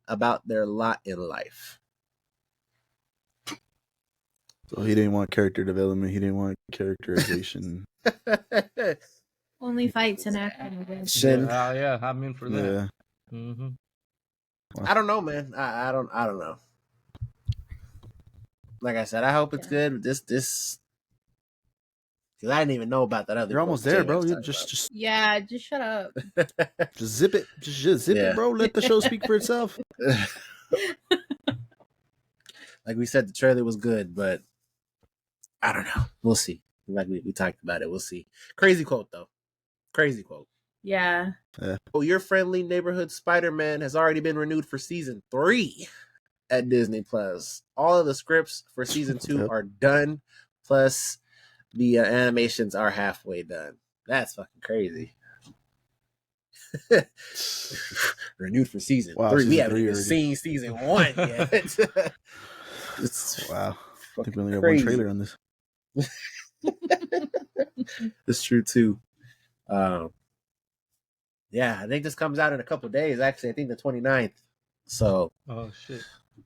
about their lot in life. So he didn't want character development. He didn't want characterization. Only fights and action. Yeah, I'm in for that. Yeah. Mm-hmm. I don't know, man. I don't know. Like I said, I hope it's good. This because I didn't even know about that other. You're almost there, bro. You just Yeah, just shut up. just zip it. Just zip it, bro. Let the show speak for itself. Like we said, the trailer was good, but I don't know. We'll see. Like we talked about it. We'll see. Crazy quote though. Crazy quote. Yeah. Oh, Your Friendly Neighborhood Spider-Man has already been renewed for season 3 at Disney Plus. All of the scripts for season 2 are done. Plus, the animations are halfway done. That's fucking crazy. Renewed for season 3. We haven't even seen season 1 yet. Wow. I think we only got one trailer on this. It's true too. Yeah, I think this comes out in a couple of days. Actually, I think the 29th. So, shit,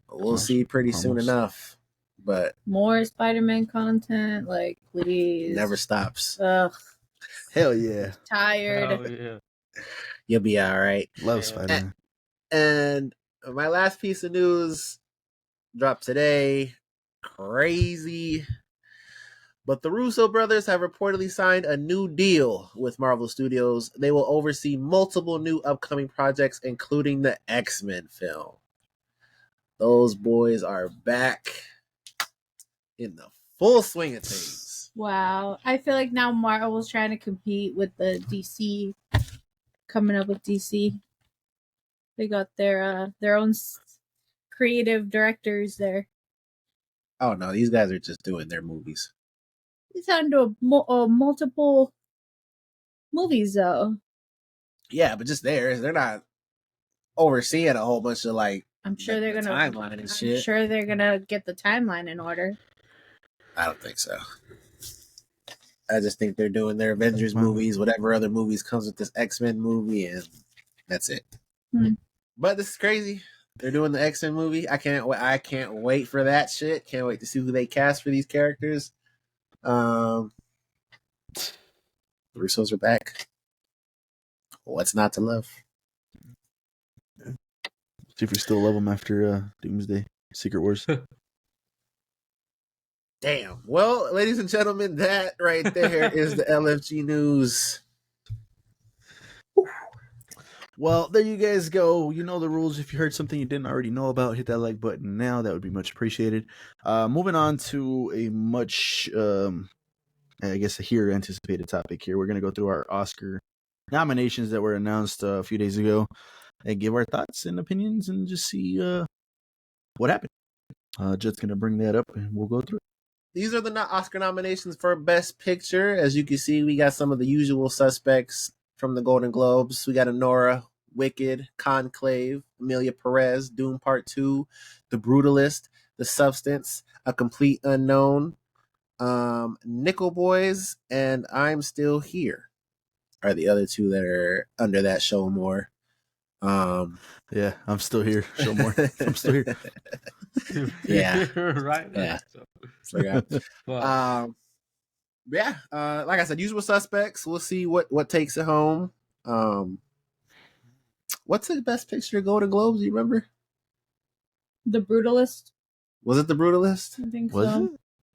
we'll see pretty soon enough. But more Spider-Man content, like please, never stops. Ugh, hell yeah. Tired. Hell yeah. You'll be all right. Love Spider-Man. And my last piece of news dropped today. Crazy. But the Russo brothers have reportedly signed a new deal with Marvel Studios. They will oversee multiple new upcoming projects, including the X-Men film. Those boys are back in the full swing of things. Wow. I feel like now Marvel's trying to compete with the DC, coming up with DC. They got their own creative directors there. Oh no, these guys are just doing their movies. He's on to multiple movies though. Yeah, but just theirs. They're not overseeing a whole bunch of like. I'm sure they're gonna timeline and shit. I'm sure they're gonna get the timeline in order. I don't think so. I just think they're doing their Avengers movies, whatever other movies comes with this X-Men movie, and that's it. But this is crazy. They're doing the X-Men movie. I can't wait for that shit. Can't wait to see who they cast for these characters. The Russos are back. What's not to love? See if we still love them after Doomsday, Secret Wars. Damn. Well, ladies and gentlemen, that right there is the LFG news. Well, there you guys go. You know the rules. If you heard something you didn't already know about, hit that like button now. That would be much appreciated. Moving on to a much, I guess, a here anticipated topic here. We're going to go through our Oscar nominations that were announced a few days ago and give our thoughts and opinions and just see what happened. Just going to bring that up and we'll go through it. These are the Oscar nominations for Best Picture. As you can see, we got some of the usual suspects from the Golden Globes. We got Anora, Wicked, Conclave, Amelia Perez, Dune Part 2, The Brutalist, The Substance, A Complete Unknown, Nickel Boys, and I'm Still Here are the other two that are under that show more. Yeah, I'm still here. Show more. I'm still here. Yeah. Right. Yeah. So, yeah. Like I said, usual suspects. We'll see what takes it home. What's the Best Picture Golden Globes? You remember? The Brutalist. Was it The Brutalist? I think Was so. it?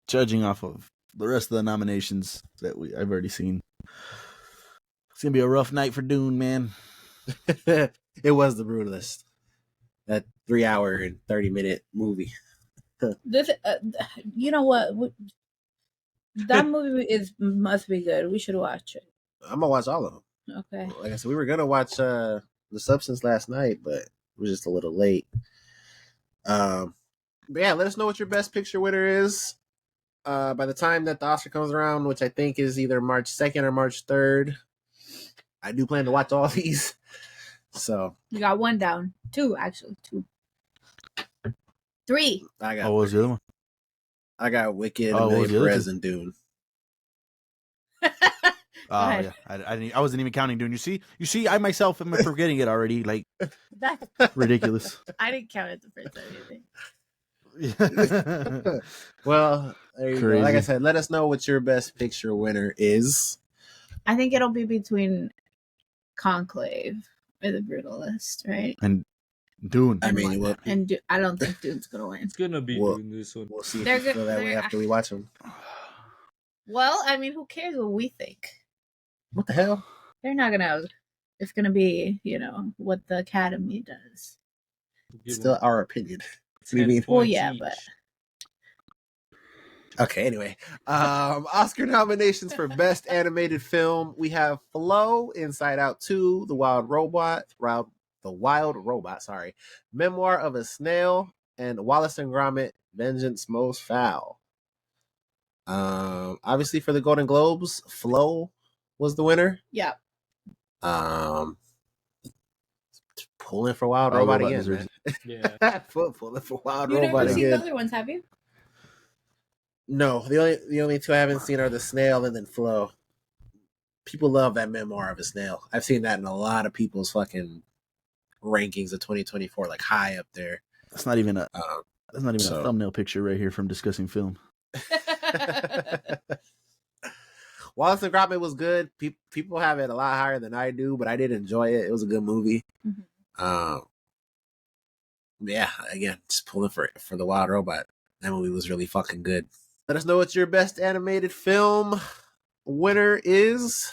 Judging off of the rest of the nominations that I've already seen, it's gonna be a rough night for Dune, man. It was The Brutalist. That 3 hour and 30-minute movie. This, you know what? That movie must be good. We should watch it. I'm gonna watch all of them. Okay. Like I said, we were gonna watch The Substance last night, but it was just a little late. But yeah, let us know what your Best Picture winner is. By the time that the Oscar comes around, which I think is either March 2nd or March 3rd, I do plan to watch all these. So You got one down. Two, actually. Two. Three. I got Oh, what was the other one? I got Wicked, Oh, what was Amelia the other Perez, two? and Dune. Oh ahead. yeah, I wasn't even counting Dune. You see, I myself am forgetting it already. Like That, ridiculous. I didn't count it the first time either. Well, there you go. Crazy. Like I said, let us know what your Best Picture winner is. I think it'll be between Conclave or The Brutalist, right? And Dune. I mean, I don't think Dune's gonna win. it's gonna be Well, doing this one. we'll see if They're you feel good- that way they're- after we watch them. Well, I mean, who cares what we think? What the hell? They're not gonna. It's gonna be, what the Academy does. Give Still them our opinion. 10 We mean- Well, points yeah, each. but Okay, anyway. Oscar nominations for Best Animated Film. We have Flow, Inside Out 2, The Wild Robot, Memoir of a Snail, and Wallace and Gromit, Vengeance Most Foul. Obviously for the Golden Globes, Flow was the winner. yeah. Pulling for Wild Wild Robot Robot again, deserves man. Yeah. Pulling for Wild You've Robot never seen the again. other ones, have you? No, the only two I haven't seen are the Snail and then Flow. People love that Memoir of a Snail. I've seen that in a lot of people's fucking rankings of 2024, like high up there. That's not even a So- thumbnail picture right here from discussing film. Wallace and Gromit was good. People have it a lot higher than I do, but I did enjoy it. It was a good movie. Mhm. Yeah, again, just pulling for the Wild Robot. That movie was really fucking good. Let us know what your Best Animated Film winner is.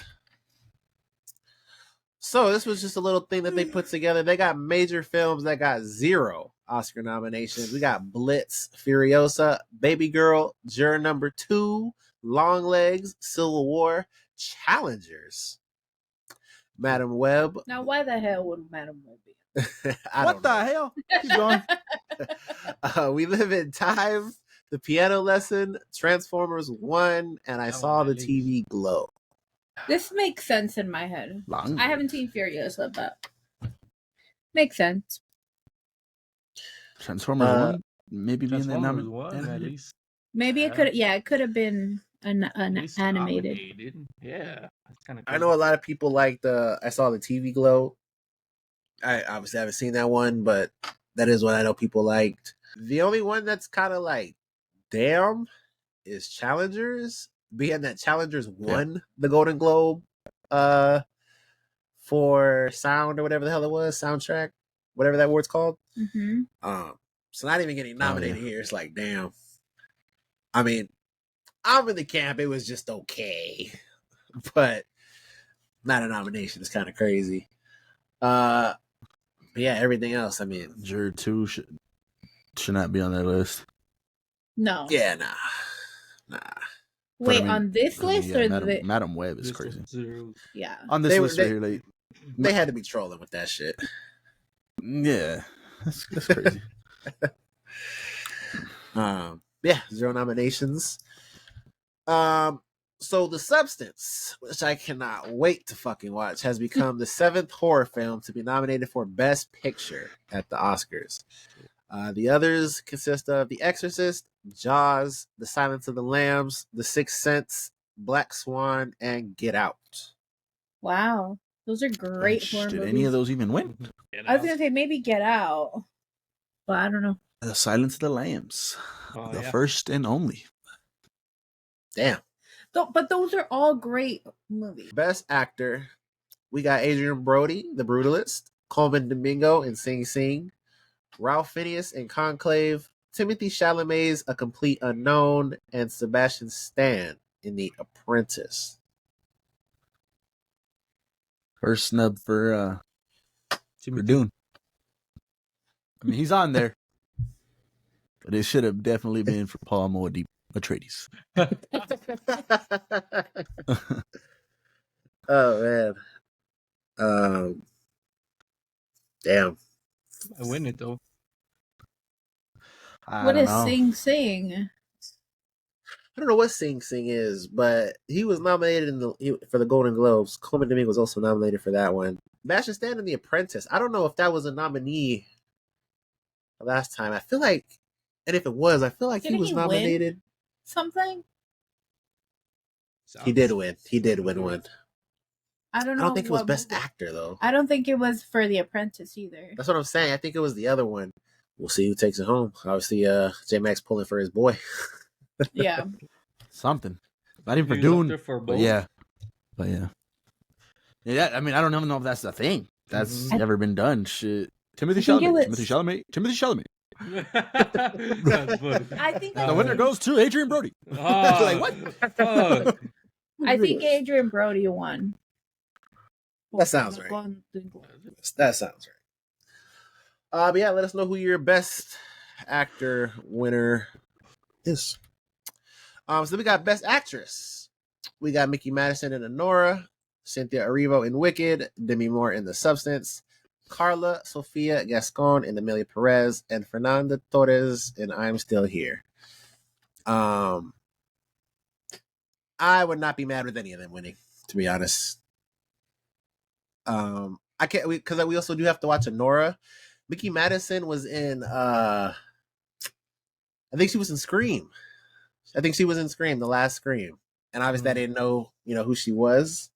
So this was just a little thing that they put together. They got major films that got 0 Oscar nominations. We got Blitz, Furiosa, Baby Girl, Juror Number 2, Long Legs, Civil War, Challengers, Madam Web. Now, why the hell would Madam Web be? I What don't the know. hell? Keep going. We Live in Time, The Piano Lesson, Transformers 1, and I Oh, Saw the nice. TV Glow. This makes sense in my head. Long. I haven't seen Furiosa, but makes sense. Transformers Uh, 1 maybe being that Transformers nominated. one at least. Maybe it could have been an At least animated. nominated. Yeah, that's kind of. I know a lot of people like I Saw the TV Glow. I obviously haven't seen that one, but that is what I know people liked. The only one that's kind of like, damn, is Challengers, being that Challengers won the Golden Globe for sound or whatever the hell it was, soundtrack, whatever that award's called. Mm-hmm. So not even getting nominated here. It's like, damn. I mean, I'm in the camp. It was just okay, but not a nomination. It's kind of crazy. But yeah, everything else. I mean, Juror 2 should not be on that list. No. yeah, nah. But Wait, I mean- on this list or the? Madam Web is This crazy. was- Yeah. On this They were- list right here, like, They had to be trolling with that shit. yeah, that's crazy. Yeah, 0 nominations. So The Substance, which I cannot wait to fucking watch, has become the 7th horror film to be nominated for Best Picture at the Oscars. The others consist of The Exorcist, Jaws, The Silence of the Lambs, The Sixth Sense, Black Swan, and Get Out. Wow, those are great horror Did movies. any of those even win? I was gonna say maybe Get Out, but I don't know. The Silence of the Lambs, Oh, the yeah. first and only. Damn. But those are all great movies. Best Actor, we got Adrian Brody, The Brutalist, Coleman Domingo in Sing Sing, Ralph Fiennes in Conclave, Timothy Chalamet's A Complete Unknown, and Sebastian Stan in The Apprentice. First snub for Dune. I mean, he's on there, but it should have definitely been for Paul Atreides. Oh man. Damn. I win it though. I What don't is know. Sing Sing? I don't know what Sing Sing is, but he was nominated for the Golden Globes. Coleman Domingo was also nominated for that one. Sebastian Stan in The Apprentice. I don't know if that was a nominee last time. I feel like, and if it was, I feel like he Didn't was he win? nominated. Something? He did win. He did win one. I don't I know. don't think it was what Best movie. Actor though. I don't think it was for The Apprentice either. That's what I'm saying. I think it was the other one. We'll see who takes it home. Obviously, J Max pulling for his boy. Yeah. Something. Not even for He was up Dune. there for But both. yeah. Yeah, I mean, I don't even know if that's the thing. That's Mhm. never been done. Shit. Timothy I think it Chalamet. was- Timothy Chalamet. That's funny. I think The winner goes to Adrian Brody. Oh, Like, what? fuck. I think Adrian Brody won. That sounds right. That sounds right. But yeah, let us know who your Best Actor winner is. So we got Best Actress. We got Mickey Madison in Anora, Cynthia Erivo in Wicked, Demi Moore in The Substance, Carla Sofia Gascon in Amelia Perez, and Fernanda Torres in I'm Still Here. I would not be mad with any of them winning, to be honest. I can't, because we also do have to watch Anora. Mickey Madison was in I think she was in Scream. I think she was in Scream, the last Scream. And obviously I didn't know, who she was.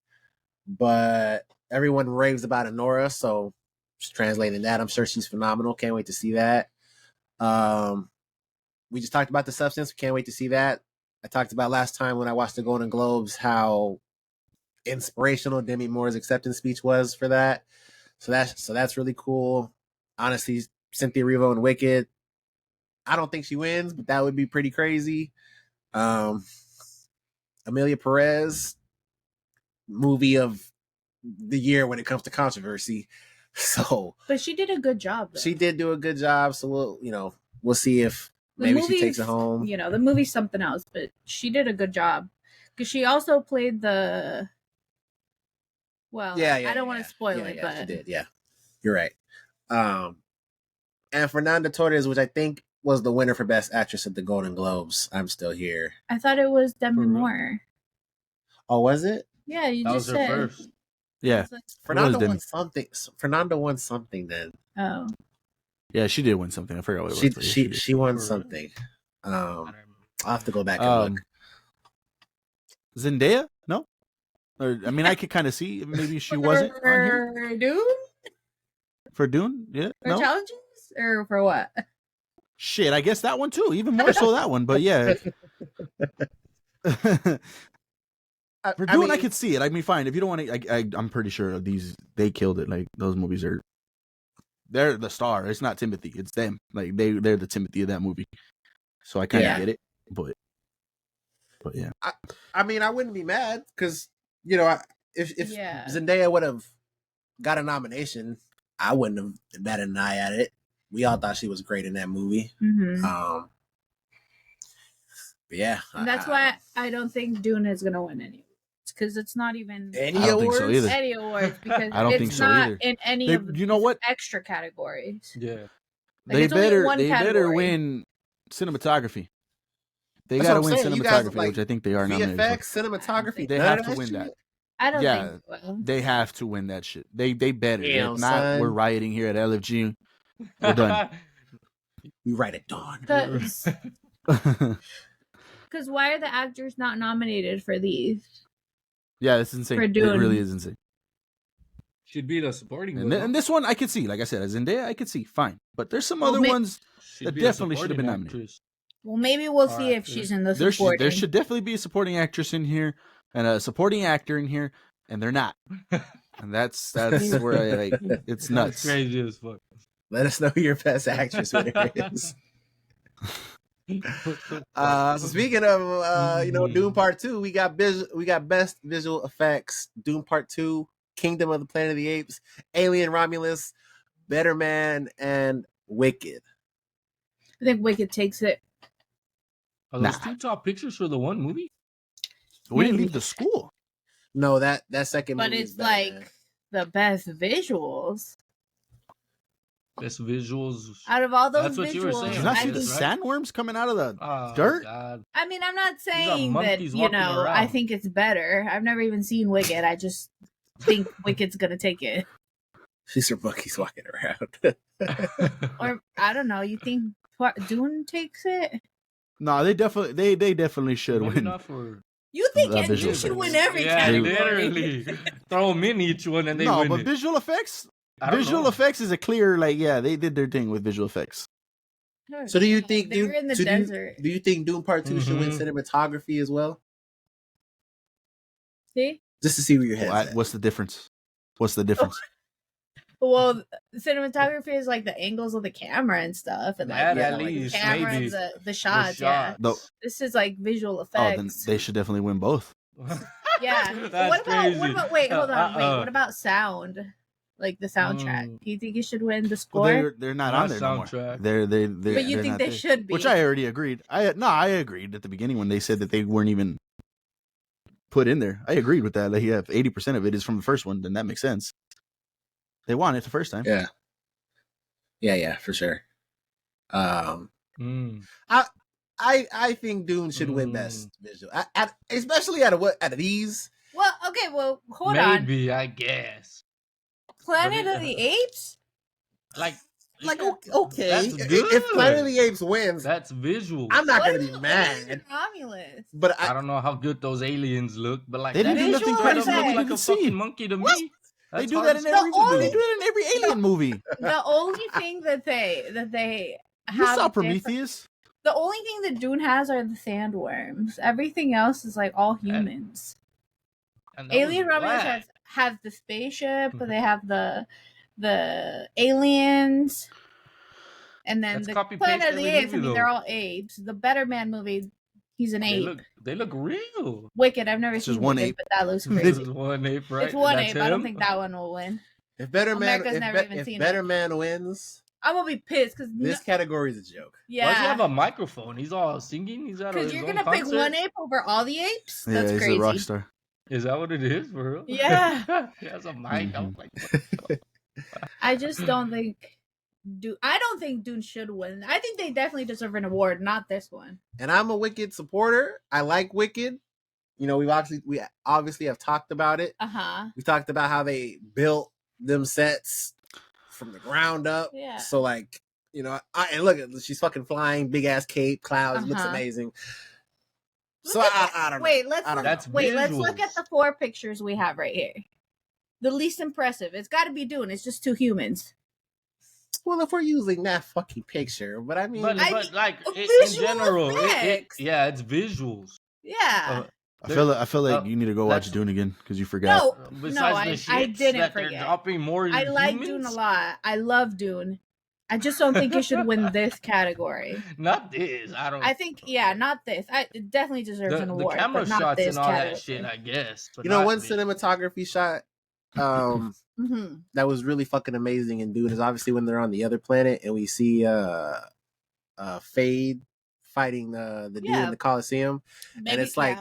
But everyone raves about Anora, so just translating that. I'm sure she's phenomenal. Can't wait to see that. We just talked about The Substance. We can't wait to see that. I talked about last time when I watched the Golden Globes how inspirational Demi Moore's acceptance speech was for that. So that's really cool. Honestly, Cynthia Erivo and Wicked. I don't think she wins, but that would be pretty crazy. Amelia Perez, movie of the year when it comes to controversy. So, But she did a good job. Though. she did do a good job. So we'll see if maybe she takes it home. The movie's something else, but she did a good job because she also played the. Well, I don't want to spoil it, but she did. Yeah, you're right. And Fernanda Torres, which I think was the winner for Best Actress at the Golden Globes. I'm Still Here. I thought it was Demi For real? Moore. Oh, was it? Yeah, you That just was her said. first. Yeah. It's like, Fernanda Demi? won something. Fernanda won something then. oh, Yeah, she did win something. I forgot what it was. but yeah, She did. she won For real? something. I don't I'll remember. have to go back and look. Zendaya? No? Or, I mean, I could kind of see maybe she wasn't on here. for Dune For Dune? Yeah. or No? challenges or for what? Shit, I guess that one too. Even more so that one. But yeah. For Dune, I could see it. I mean, fine. If you don't want to, I'm pretty sure they killed it. Like, those movies they're the star. It's not Timothy. It's them. Like, they're the Timothy of that movie. So I kind of Yeah. get it. But But yeah, I mean, I wouldn't be mad because you know, if Yeah. Zendaya would have got a nomination, I wouldn't have batted an eye at it. We all thought she was great in that movie. Mm-hmm. But yeah, And that's why I don't think Dune is gonna win any because it's not even any I don't awards. think so either. any awards because I don't it's think so not either. in any They- of the you know what? extra categories. Yeah. Like, they it's only better one they better category. win cinematography. They That's got to what win I'm saying. You guys, cinematography, like, which I think they are nominated for. VFX, cinematography. They none have of to win shit? that. I don't Yeah, think so. They have to win that shit. They better. Damn, If not, son. we're rioting here at LFG. We're done. We write at dawn. Because why are the actors not nominated for these? Yeah, it's insane. For It Dune. really is insane. Should be the supporting And, one. and this one I could see, like I said, as Zendaya, I could see fine. But there's some Well, other ones. Should that be the definitely should have been supporting nominated. actress. Well, maybe we'll Or see if actor. she's in the There supporting. should definitely be a supporting actress in here and a supporting actor in here, and they're not. And that's where I, like, it's That's nuts. crazy as fuck. Let us know who your best actress winner is. So speaking of Dune Part 2, we got best visual effects, Dune Part 2, Kingdom of the Planet of the Apes, Alien Romulus, Better Man, and Wicked. I think Wicked takes it. Are those two top pictures for the one movie? We didn't Maybe. leave the school. No, that second But movie it's is Better Man. like the best visuals. Best visuals. Out of all those That's what you were visuals, saying, Did you not I see the think, sandworms coming out of the Oh, dirt? God. I mean, I'm not are saying that, monkeys walking I around. think it's better. I've never even seen Wicked. I just think Wicked's gonna take it. These are monkeys walking around. Or I don't know. You think Dune takes it? No, they definitely should Maybe win. not for... You think The NG visual should effects. win every Yeah, category? literally. Throw them in each one and they No, win but it. visual effects. I don't Visual know. effects is a clear, like, yeah, they did their thing with visual effects. So do you think they're in the desert? Do you think Dune Part 2 should win Mhm. cinematography as well? See? Just to see where your head's at. What's the difference? What's the difference? Well, cinematography is like the angles of the camera and stuff, and That like, at the least, camera maybe. and the shots. Yeah, The- this is like visual Oh, then effects. they should definitely win both. Yeah. But That's what about crazy. wait, hold on, wait. Uh-uh. What about sound? Like the soundtrack. Mm. Do you think it should win the score? Well, they're not Not on there no more. soundtrack. They're but you they're think not they there. should be? Which I already agreed. I agreed at the beginning when they said that they weren't even put in there. I agreed with that. Like, yeah, if 80% of it is from the first one, then that makes sense. They won it the first time. Yeah, for sure. Mm. I think Dune should win best visual, especially out of these. Well, okay. Well, hold on. Maybe, I guess. Planet But of the Apes. Like Okay, That's if Planet of good. the Apes wins, That's visual. I'm not What gonna be about mad. Alien Romulus? But I don't know how good those aliens look, but like They didn't that do nothing straight crazy up that look we like a didn't see. fucking monkey to What? me. They That's do hard that to in say. every only- they do it in every alien movie. The only thing that they You have saw different- Prometheus? The only thing that Dune has are the sandworms. Everything else is like all humans. And that was Alien Romulus whack. has the spaceship. They have the aliens, and then That's the copy-paste Planet of the every Apes. I movie, mean, they're though. all apes. The Better Man movie, he's an ape. They look real. Wicked. I've never It's seen just one Wicked, ape. but that looks This crazy. is one ape, right? It's one That's ape. I don't him? think that one will win. if Better Man, America's never even if seen Better it. Man wins, I'm gonna be pissed because this category is a joke. yeah. Why does he have a microphone? He's all singing. He's at Because his you're own gonna pick concert? one ape over all the apes? Yeah, That's he's crazy. a rock star. Is that what it is, for real? Yeah. He has a mic. I'm Mhm. like, I just don't think I don't think Dune should win. I think they definitely deserve an award, not this one. And I'm a Wicked supporter. I like Wicked. You know, we obviously have talked about it. We talked about how they built them sets from the ground up. Yeah. So like, you know, and look, she's fucking flying, big ass cape, clouds, looks amazing. So I don't know. Wait, let's I don't look, know. wait, let's look visuals. at the 4 pictures we have right here. The least impressive. It's got to be Dune. It's just 2 humans. Well, if we're using that fucking picture, but I mean, but mean, like in visual general, effects. yeah, it's visuals. Yeah. I feel like you need to go watch that's- Dune again because you forgot. No, Besides I the shits didn't that they're forget. dropping more I like humans? Dune a lot. I love Dune. I just don't think it should win this category. Not this. I don't. I think, yeah, not this. It definitely deserves an The award, camera but not shots this and all category. that shit, I guess. But You know, not one this. cinematography shot Mm-hmm. that was really fucking amazing in Dune is obviously when they're on the other planet and we see Fade fighting the dude Yeah. in the Coliseum, and it's like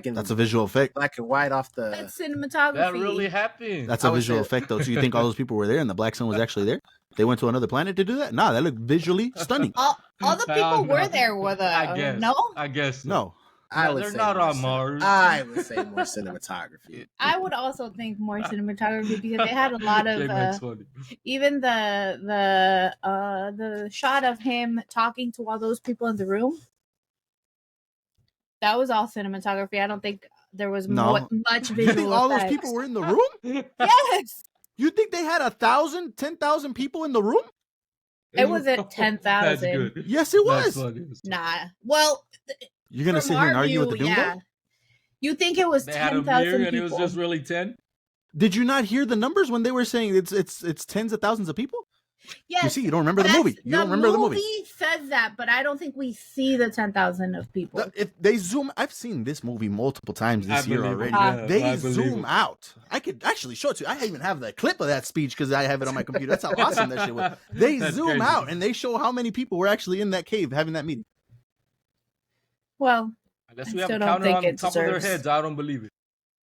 in That's a visual effect. black and white off the. That's cinematography. That really happened. That's I a would visual say- effect, though. So you think all those people were there and the black sun was actually there? They went to another planet to do that? Nah, that looked visually stunning. All the people were there with I guess. no. I guess. So. No. I No, would they're say not more on Mars. I would say more cinematography. I would also think more cinematography because they had a lot of J-Mac's funny. even the shot of him talking to all those people in the room. That was all cinematography. I don't think there was No. much You visual think all those effects. people were in the room? Yes, You think they had 1,000, 10,000 people in the room? it was at 10,000. That's good. Yes, it That's was. funny. Nah. Well, You're going to from sit here and our argue with the view, Doom yeah. guy? You think it was They had a 10,000 mirror people? and it was just really 10. Did you not hear the numbers when they were saying it's tens of thousands of people? Yes. You see, you don't remember the that's- movie. You don't remember the movie. says that, but I don't think we see the 10,000 of people. If they zoom, I've seen this movie multiple times this I year believe it, already. yeah, They I believe zoom it. out. I could actually show it to you. I even have the clip of that speech because I have it on my computer. That's how awesome that shit was. They That's zoom crazy. out and they show how many people were actually in that cave having that meeting. Well, Unless I we have still a don't counter think on the it top of their deserves- heads, I don't believe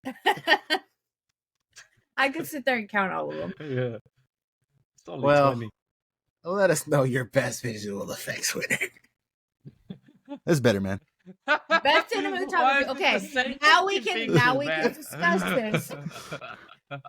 it. I could sit there and count all of them. Yeah. It's only Well, 20. Let us know your best visual effects winner. That's better, man. Best Why cinematography. is it Okay, the same now we fucking can thing, now we man? can discuss this.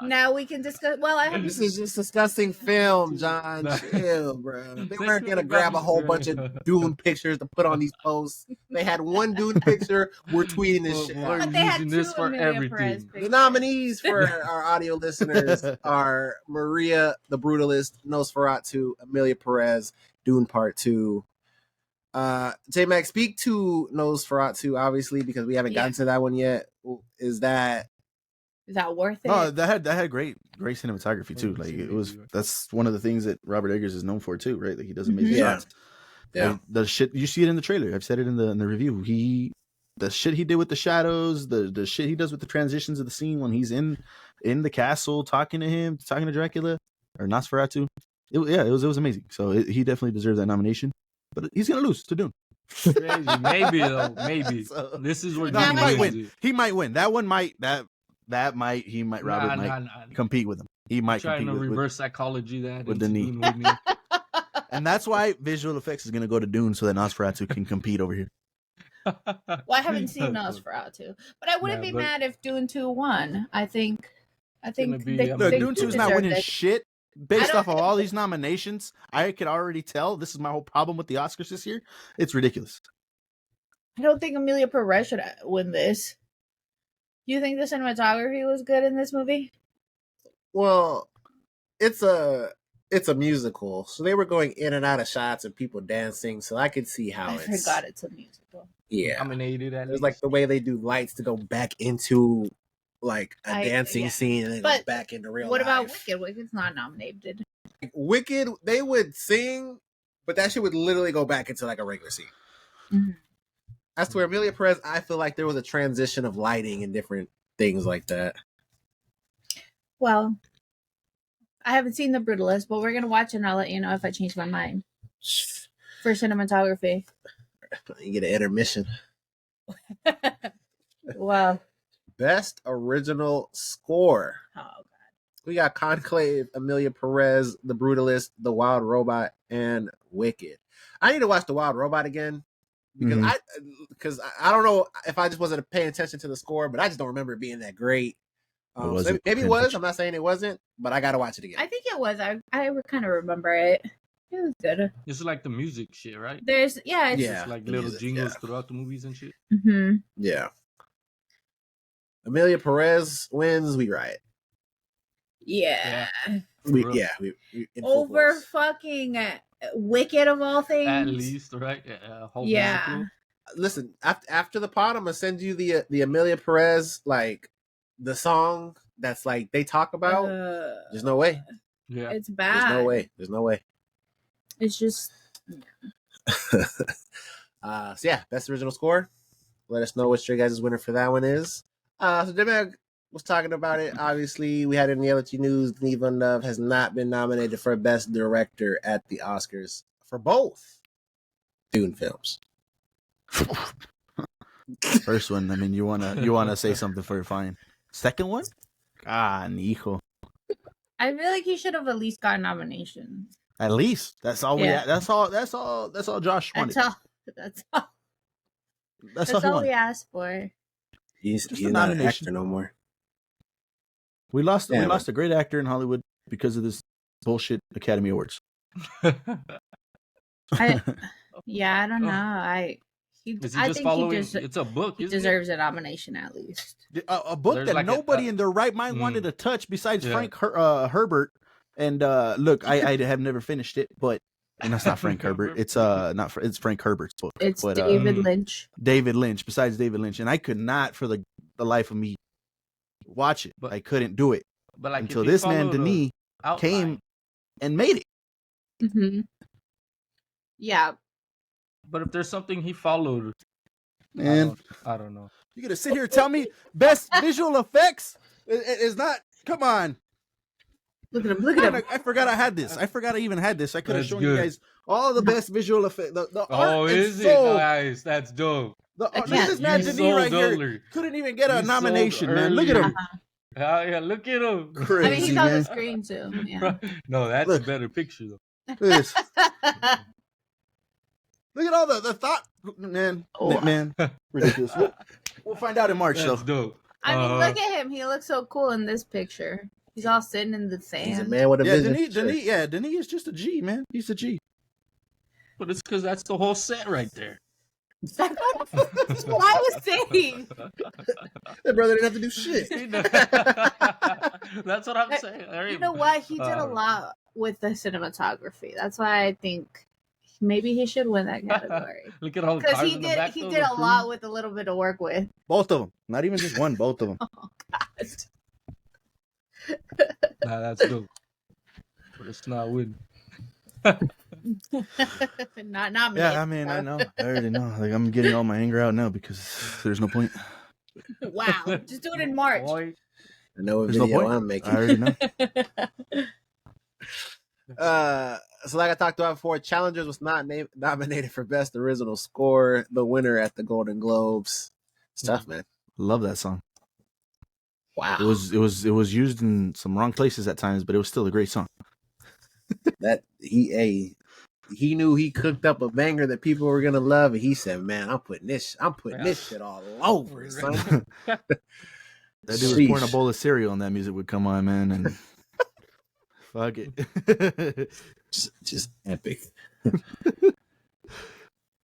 Now we can discuss. Well, I have This is just discussing film, John. Chill, bro. They weren't gonna grab a whole bunch of Dune pictures to put on these posts. They had one Dune picture. We're tweeting this shit. We're out. But they had using two this for Amelia Perez everything. The pictures. nominees for our audio listeners are Maria the Brutalist, Nosferatu, Amelia Perez, Dune Part 2. J-Mac, speak to Nosferatu, obviously, because we haven't gotten to that one yet. Is that worth it? No, that had great cinematography too. Like it was. That's one of the things that Robert Eggers is known for too, right? Like he does amazing Yeah. shots. Yeah. Like, the shit you see it in the trailer. I've said it in the review. The shit he did with the shadows, the shit he does with the transitions of the scene when he's in the castle talking to Dracula or Nosferatu. It was amazing. So he definitely deserves that nomination. But he's gonna lose to Dune. Crazy. Maybe though. Maybe. So- This is where No, No, Dune he might wins win. it. He might win. That one might. Robert might compete with him. He might Trying compete to with reverse psychology that with the into knee. Dune winning. and that's why visual effects is gonna go to Dune so that Nosferatu can compete over here. Well, I haven't seen Nosferatu, but I wouldn't Yeah, be but- mad if Dune 2 won. I think gonna be they, amazing. Look, they Dune do 2 is not deserve winning it. shit. I Based don't off of all these nominations, I could already tell this is my whole problem with the Oscars this year. It's ridiculous. I don't think Amelia Perez should win this. You think the cinematography was good in this movie? well, it's a musical, so they were going in and out of shots and people dancing, so I could see how I it's forgot it's a musical. yeah. Nominated at There's like the way they do lights to go back into like a dancing yeah. scene and then go But back into real What about life. Wicked? Wicked's not nominated. Wicked, they would sing, but that shit would literally go back into like a regular scene. Mhm. As to where Amelia Perez, I feel like there was a transition of lighting and different things like that. Well, I haven't seen The Brutalist, but we're gonna watch it and I'll let you know if I change my mind for cinematography. You get an intermission. Well, Best original score. oh god, We got Conclave, Amelia Perez, The Brutalist, The Wild Robot, and Wicked. I need to watch The Wild Robot again because Mhm. I don't know if I just wasn't paying attention to the score, but I just don't remember it being that great. Or So was maybe it maybe it paying was. attention? I'm not saying it wasn't, but I got to watch it again. I think it was. I kind of remember it. It was good. It's like the music shit, right? There's it's, Yeah. It's like the little music, jingles yeah. throughout the movies and shit. Mm-hmm. Yeah. Amelia Perez wins. We riot. Yeah. We Real. we in full Over force. fucking Wicked of all things. At least, right? Whole Yeah. musical. Listen, after the pod, I'm gonna send you the Amelia Perez like the song that's like they talk about. There's no way. Yeah. It's There's bad. no way. There's no way. It's just So yeah, best original score. Let us know what your guys' winner for that one is. So Demag was talking about it. Obviously, we had it in the LT News. Denis Villeneuve has not been nominated for best director at the Oscars for both Dune films. First one, I mean, you wanna say something for fine. Second one, hijo. I feel like he should have at least got nominations. At least that's all we. Yeah. That's all Josh wanted. That's all That's all he we wanted. asked for. He's Just a not an nomination. actor no more. We lost Yeah, a great actor in Hollywood because of this bullshit Academy Awards. I don't know. I Is he I just think following? he It's a book. he isn't it? deserves a nomination at least. A book There's that like nobody in their right mind wanted to touch besides Yeah. Frank Herbert. And look, I have never finished it, but and that's not Frank Herbert. It's it's Frank Herbert's book. It's but, David Lynch. David Lynch. Besides David Lynch, and I could not for the life of me watch it. But- I couldn't do it But like until if he this man followed a Denis outline- came and made it. Mm-hmm. Yeah, But if there's something he followed, Man, I don't know. you gonna sit here and tell me best visual effects is not? Come on. look at him. Look at him. I forgot I had this. I forgot I even had this. I could have That's shown you good. guys all the best visual effects. The Oh, art is it so, nice? That's dope. The I art, look at can't- this man You Denis sold right here. earlier. Couldn't even get a You sold nomination, man. Look at him. Yeah, look at him. I Crazy, mean, he's on the man. screen too. Yeah. No, that's Look. a better picture though. Look at this. Look at all the thought, man. Oh. Man, ridiculous. We'll find out in March, That's though. dope. I mean, look at him. He looks so cool in this picture. He's all sitting in the He's a sand. man with a Yeah, vision. Denis is just a G, man. He's a G. But it's because that's the whole set right there. That's what I was saying. That brother didn't have to do shit. That's what I'm saying. You know what? He did a lot with the cinematography. That's why I think maybe he should win that category. Look at all the Because cars he in the did back, he though, did the a crew. lot with a little bit of work with. Both of them. Not even just one, both of them. Oh God. Nah, that's dope. But it's not winning. not me. Yeah, I mean, I know. I already know. Like, I'm getting all my anger out now because there's no point. Wow. Just do it in March. Boy, I know what There's no video point. I'm making. I already know. So like I talked about before, Challengers was not nominated for Best Original Score, the winner at the Golden Globes. It's tough, man. Love that song. Wow. It was used in some wrong places at times, but it was still a great song. That he knew he cooked up a banger that people were gonna love, and he said, "Man, I'm putting this shit all over it, son." That dude was pouring a bowl of cereal and that music would come on, man, and fuck it. just epic. you're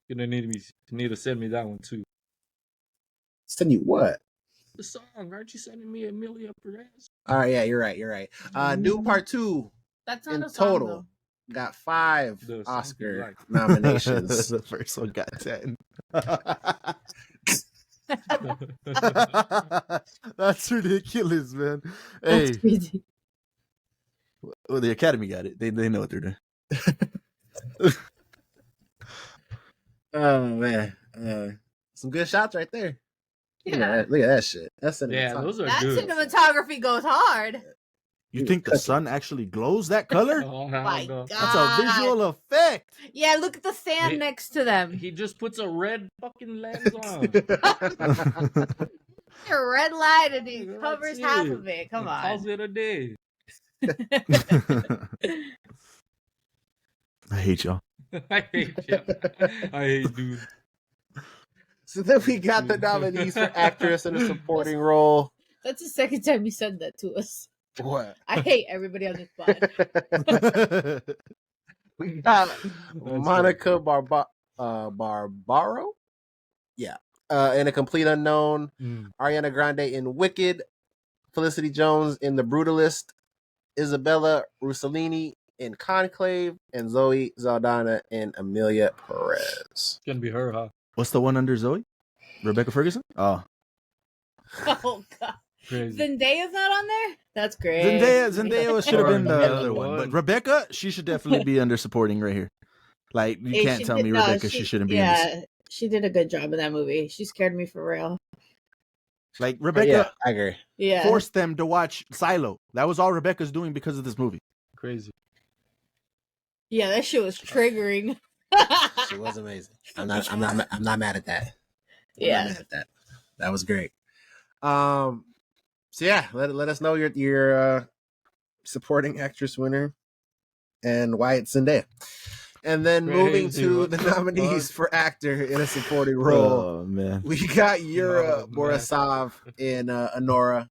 gonna need to send me that one too. Send you what? The song, aren't you sending me Amelia Perez? All right, yeah, you're right. Dune Part 2 That's not in a song, total though. got 5 The song you Oscar like. nominations. The first one got 10. That's ridiculous, man. Hey, That's crazy. well, the Academy got it. They know what they're doing. Oh man, some good shots right there. Yeah. Look at that shit. That's Yeah, those are That good. cinematography goes hard. You think the sun actually glows that color? Oh, My no. God. That's a visual effect. Yeah, look at the sand He- next to them. He just puts a red fucking lens on. A red light and he That's covers half it. of it. Come He on. calls it a day. I hate y'all. I hate you. I hate dude. So then we got the nominees for actress in a supporting role. That's the second time you said that to us. What? I hate everybody on this pod. We got Monica Barbaro. Yeah. In A Complete Unknown. Mm. Ariana Grande in Wicked. Felicity Jones in The Brutalist. Isabella Rossellini in Conclave. And Zoe Saldana in Amelia Perez. It's gonna be her, huh? What's the one under Zoe? Rebecca Ferguson? Oh, Oh God. Crazy. Zendaya's not on there. That's great. Zendaya should have been the Rebecca other one, but won. Rebecca, she should definitely be under supporting right here. Like you Hey, can't she tell did- me no, Rebecca she shouldn't be in this. Yeah, she did a good job in that movie. She scared me for real. Like Yeah, Rebecca I agree. Yeah. forced them to watch Silo. That was all Rebecca's doing because of this movie. Crazy. Yeah, that shit was triggering. She was amazing. I'm not mad at that. I'm not Yeah. mad at that. That was great. So yeah, let us know your supporting actress winner and why it's Zendaya. And then moving Crazy, to what the the nominees fuck? for actor in a supporting role. Oh man. We got Yura Oh, man. Borisov in Anora,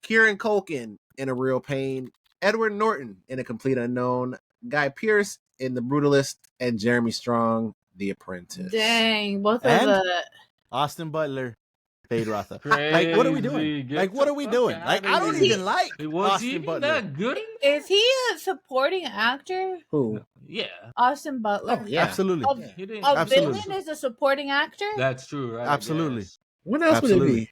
Kieran Culkin in A Real Pain, Edward Norton in A Complete Unknown, Guy Pearce in The Brutalist, and Jeremy Strong, The Apprentice. Dang, both And- of the Austin Butler, Fade Rotha. Crazy. Like, what are we doing? Get Like, what the are we fuck doing? outta Like, I don't here. even like Was Austin he even Butler. that good? is he a supporting actor? Who? Yeah. Austin Butler. Oh, yeah. Absolutely. A, He didn't. a Absolutely. villain is a supporting actor. That's true, right? I Absolutely. guess. What else would it Absolutely. be?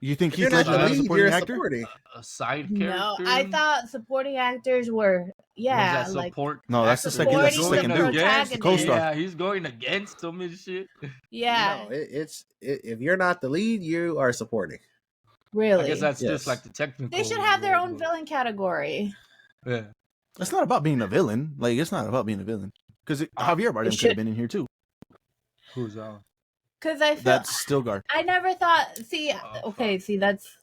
You think If you're Heath not Ledger the is a lead, supporting you're a actor? supporting. A side No, character. I thought supporting actors were Was that like support? No, that's the actor? second. That's the Supporting second the dude. Against, The co-star. yeah, he's going against them and shit. yeah, No, if you're not the lead, you are supporting. really. I guess that's Yes. just like the technical. They should have their role, own but- villain category. Yeah. It's not about being a villain. Like, it's not about being a villain. Because Javier Bardem could should- have been in here too. Who's on? Because I feel That's Stilgar. I never thought. See, Oh, okay, see that's.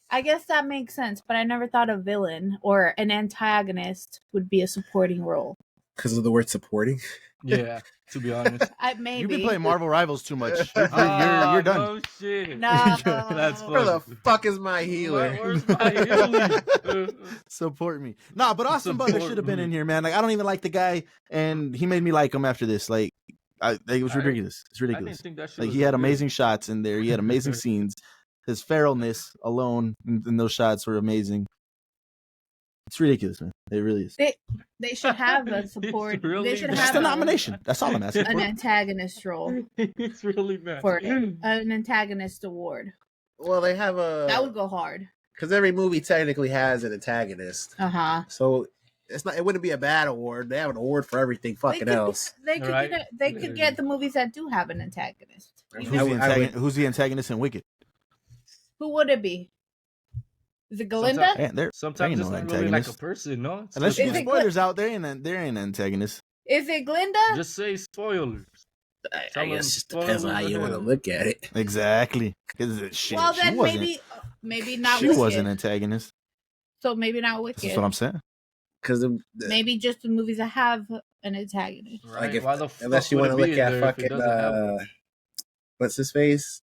I guess that makes sense, but I never thought a villain or an antagonist would be a supporting role. Because of the word supporting. Yeah. To be honest. Maybe. You've been playing Marvel Rivals too much. You're Ah, done. No shit. No. That's Where the funny. fuck is my healer? Where's my healing? Support me. Nah, but Austin Butler Support should have been me. in here, man. Like, I don't even like the guy, and he made me like him after this. Like, it was I- ridiculous. It's I didn't ridiculous. think that shit Like, was he had good. amazing shots in there. He had amazing scenes. His feralness alone in those shots were amazing. It's ridiculous, man. It really is. They should have a It's support. really They should It's bad. just have a nomination. That's all I'm asking an for. antagonist role It's really bad. for an antagonist award. Well, they have a. That would go hard. Because every movie technically has an antagonist. Uh-huh. So it's not. It wouldn't be a bad award. They have an award for everything fucking else. They could Right. get the movies that do have an antagonist. Who's Who's the, I would- who's the antagonist in Wicked? Who would it be? Is it Glinda? Sometimes- Yeah, there Sometimes ain't it's no not really like a antagonist. person, no? It's Unless just you Is get it spoilers out there, and there ain't an antagonist. Is it Glinda? just say spoilers. I Tell guess them it just depends on how you want to look at it. Exactly. Because shit, Well, she then wasn't. maybe not She Wicked. was an antagonist. So maybe not Wicked. That's what I'm saying. Because Maybe just the movies that have an antagonist. Right? like if, Why the unless fuck you would want to it be look at there if it fucking doesn't have one? what's his face?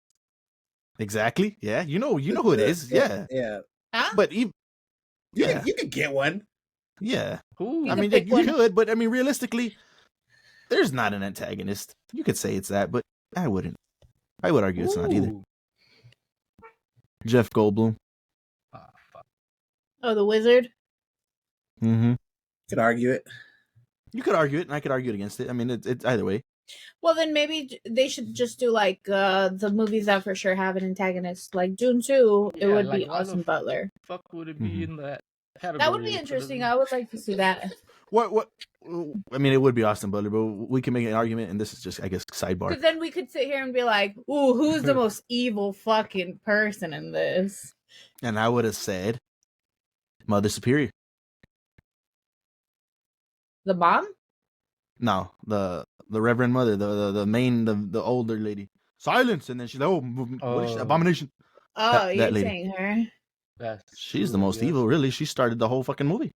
Exactly. Yeah, you know who it is. Yeah, yeah. Huh? but even, yeah, You could get one. yeah. Who? You I could mean, pick you one. could, but I mean, realistically, there's not an antagonist. You could say it's that, but I wouldn't. I would argue it's not either. Ooh. Jeff Goldblum. Ah, fuck. Oh, the wizard. Mm-hmm. You could argue it. You could argue it, and I could argue it against it. I mean, it's either way. Well, then maybe they should just do like the movies that for sure have an antagonist, like Dune 2. It Yeah, would like, be why the Austin Butler. Fuck would it be Mhm. in that category? That would be if it interesting. doesn't- I would like to see that. What? I mean, it would be Austin Butler, but we can make an argument, and this is just, I guess, sidebar. Because then we could sit here and be like, "Ooh, who's the most evil fucking person in this?" And I would have said Mother Superior. The mom? No, the Reverend Mother, the main, the older lady. Silence, and then she's like, "Oh, what is she? Oh. Abomination." Oh, That you're lady. saying her? That's She's the true, most yeah. evil, really. She started the whole fucking movie.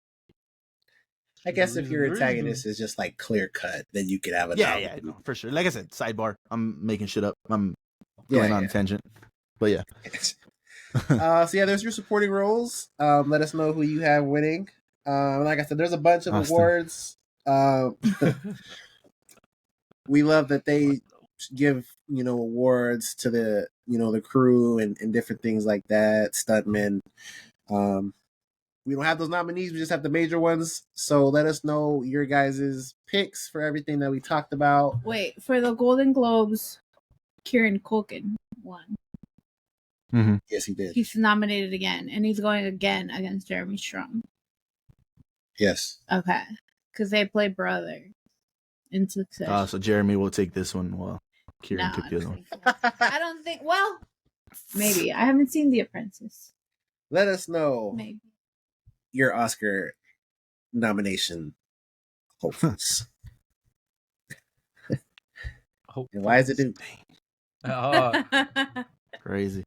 I guess if your Really? antagonist is just like clear cut, then you could have a Yeah, no, for sure. Like I said, sidebar. I'm making shit up. I'm going on a tangent, but yeah. So yeah, there's your supporting roles. Let us know who you have winning. Like I said, there's a bunch of Austin. awards. We love that they give awards to the the crew and different things like that, stuntmen. We don't have those nominees. We just have the major ones. So let us know your guys' picks for everything that we talked about. Wait, for the Golden Globes, Kieran Culkin won. Mm-hmm. Yes, he did. He's nominated again, and he's going again against Jeremy Strong. Yes. Okay, because they play brother in Succession. So Jeremy will take this one while No, Kieran took I the other don't one. think so. I don't think. Well, maybe I haven't seen The Apprentice. Let us know Maybe. your Oscar nomination hopefuls. And why is it Dune? Crazy.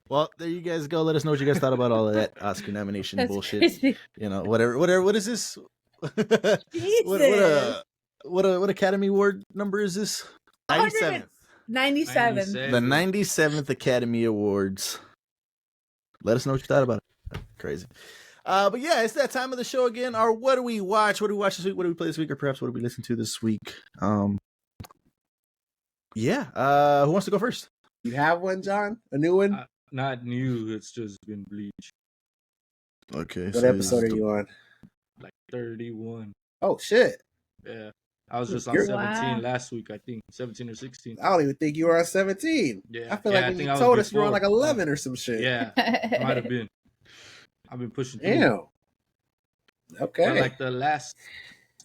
Well, there you guys go. Let us know what you guys thought about all of that Oscar nomination That's bullshit. crazy. You know, whatever. What is this? Jesus. What Academy Award number is this? 97th. 97. The 97th Academy Awards. Let us know what you thought about it. Crazy. But yeah, it's that time of the show again. Our what do we watch? What do we watch this week? What do we play this week? Or perhaps what do we listen to this week? Yeah. Who wants to go first? You have one, John? A new one? Not new. It's just been Bleach. Okay. What episode are you on? Like 31. Oh, shit. Yeah. I was just on You're- 17 Wow. last week, I think. 17 or 16. I don't even think you were on 17. Yeah. I feel Yeah, like when think you I was told us you were on before. like 11 or some shit. Yeah. Might have been. I've been pushing through. Damn. Okay. But like the last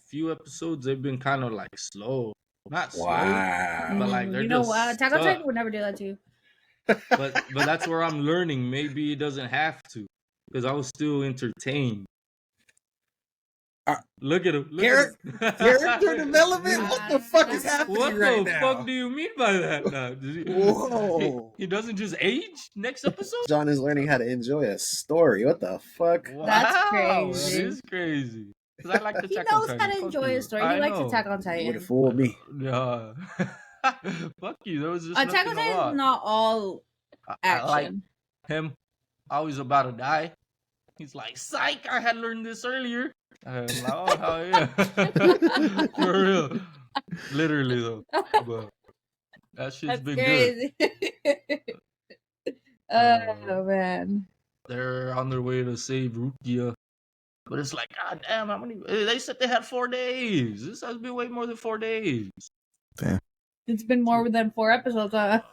few episodes, they've been kind of like slow. Not slow. Wow. But like they're you know just what? Attack on stuck. Titan would never do that to you. But that's where I'm learning. Maybe it doesn't have to, because I was still entertained. Look at him. Look at him. Character development? What the fuck is happening What right the now? fuck do you mean by that? Now? Whoa. He doesn't just age next episode? John is learning how to enjoy a story. What the fuck? Wow, That's crazy. That is crazy. 'Cause I like He Attack on knows how Titan. to Fuck enjoy you. a story. I He likes know. Attack on Would have Titan. fooled me. Yeah. Fuck you. There was just Attack on nothing to Titan watch. is not all I like action. him. Always about to die. He's like, psych, I had learned this earlier. I'm like, oh, hell yeah. For real. Literally, though. But that shit's That's been good. crazy. Oh, man. They're on their way to save Rukia. But it's like, god damn, how many? They said they had 4 days. This has been way more than 4 days. It's been more than 4 episodes. Like,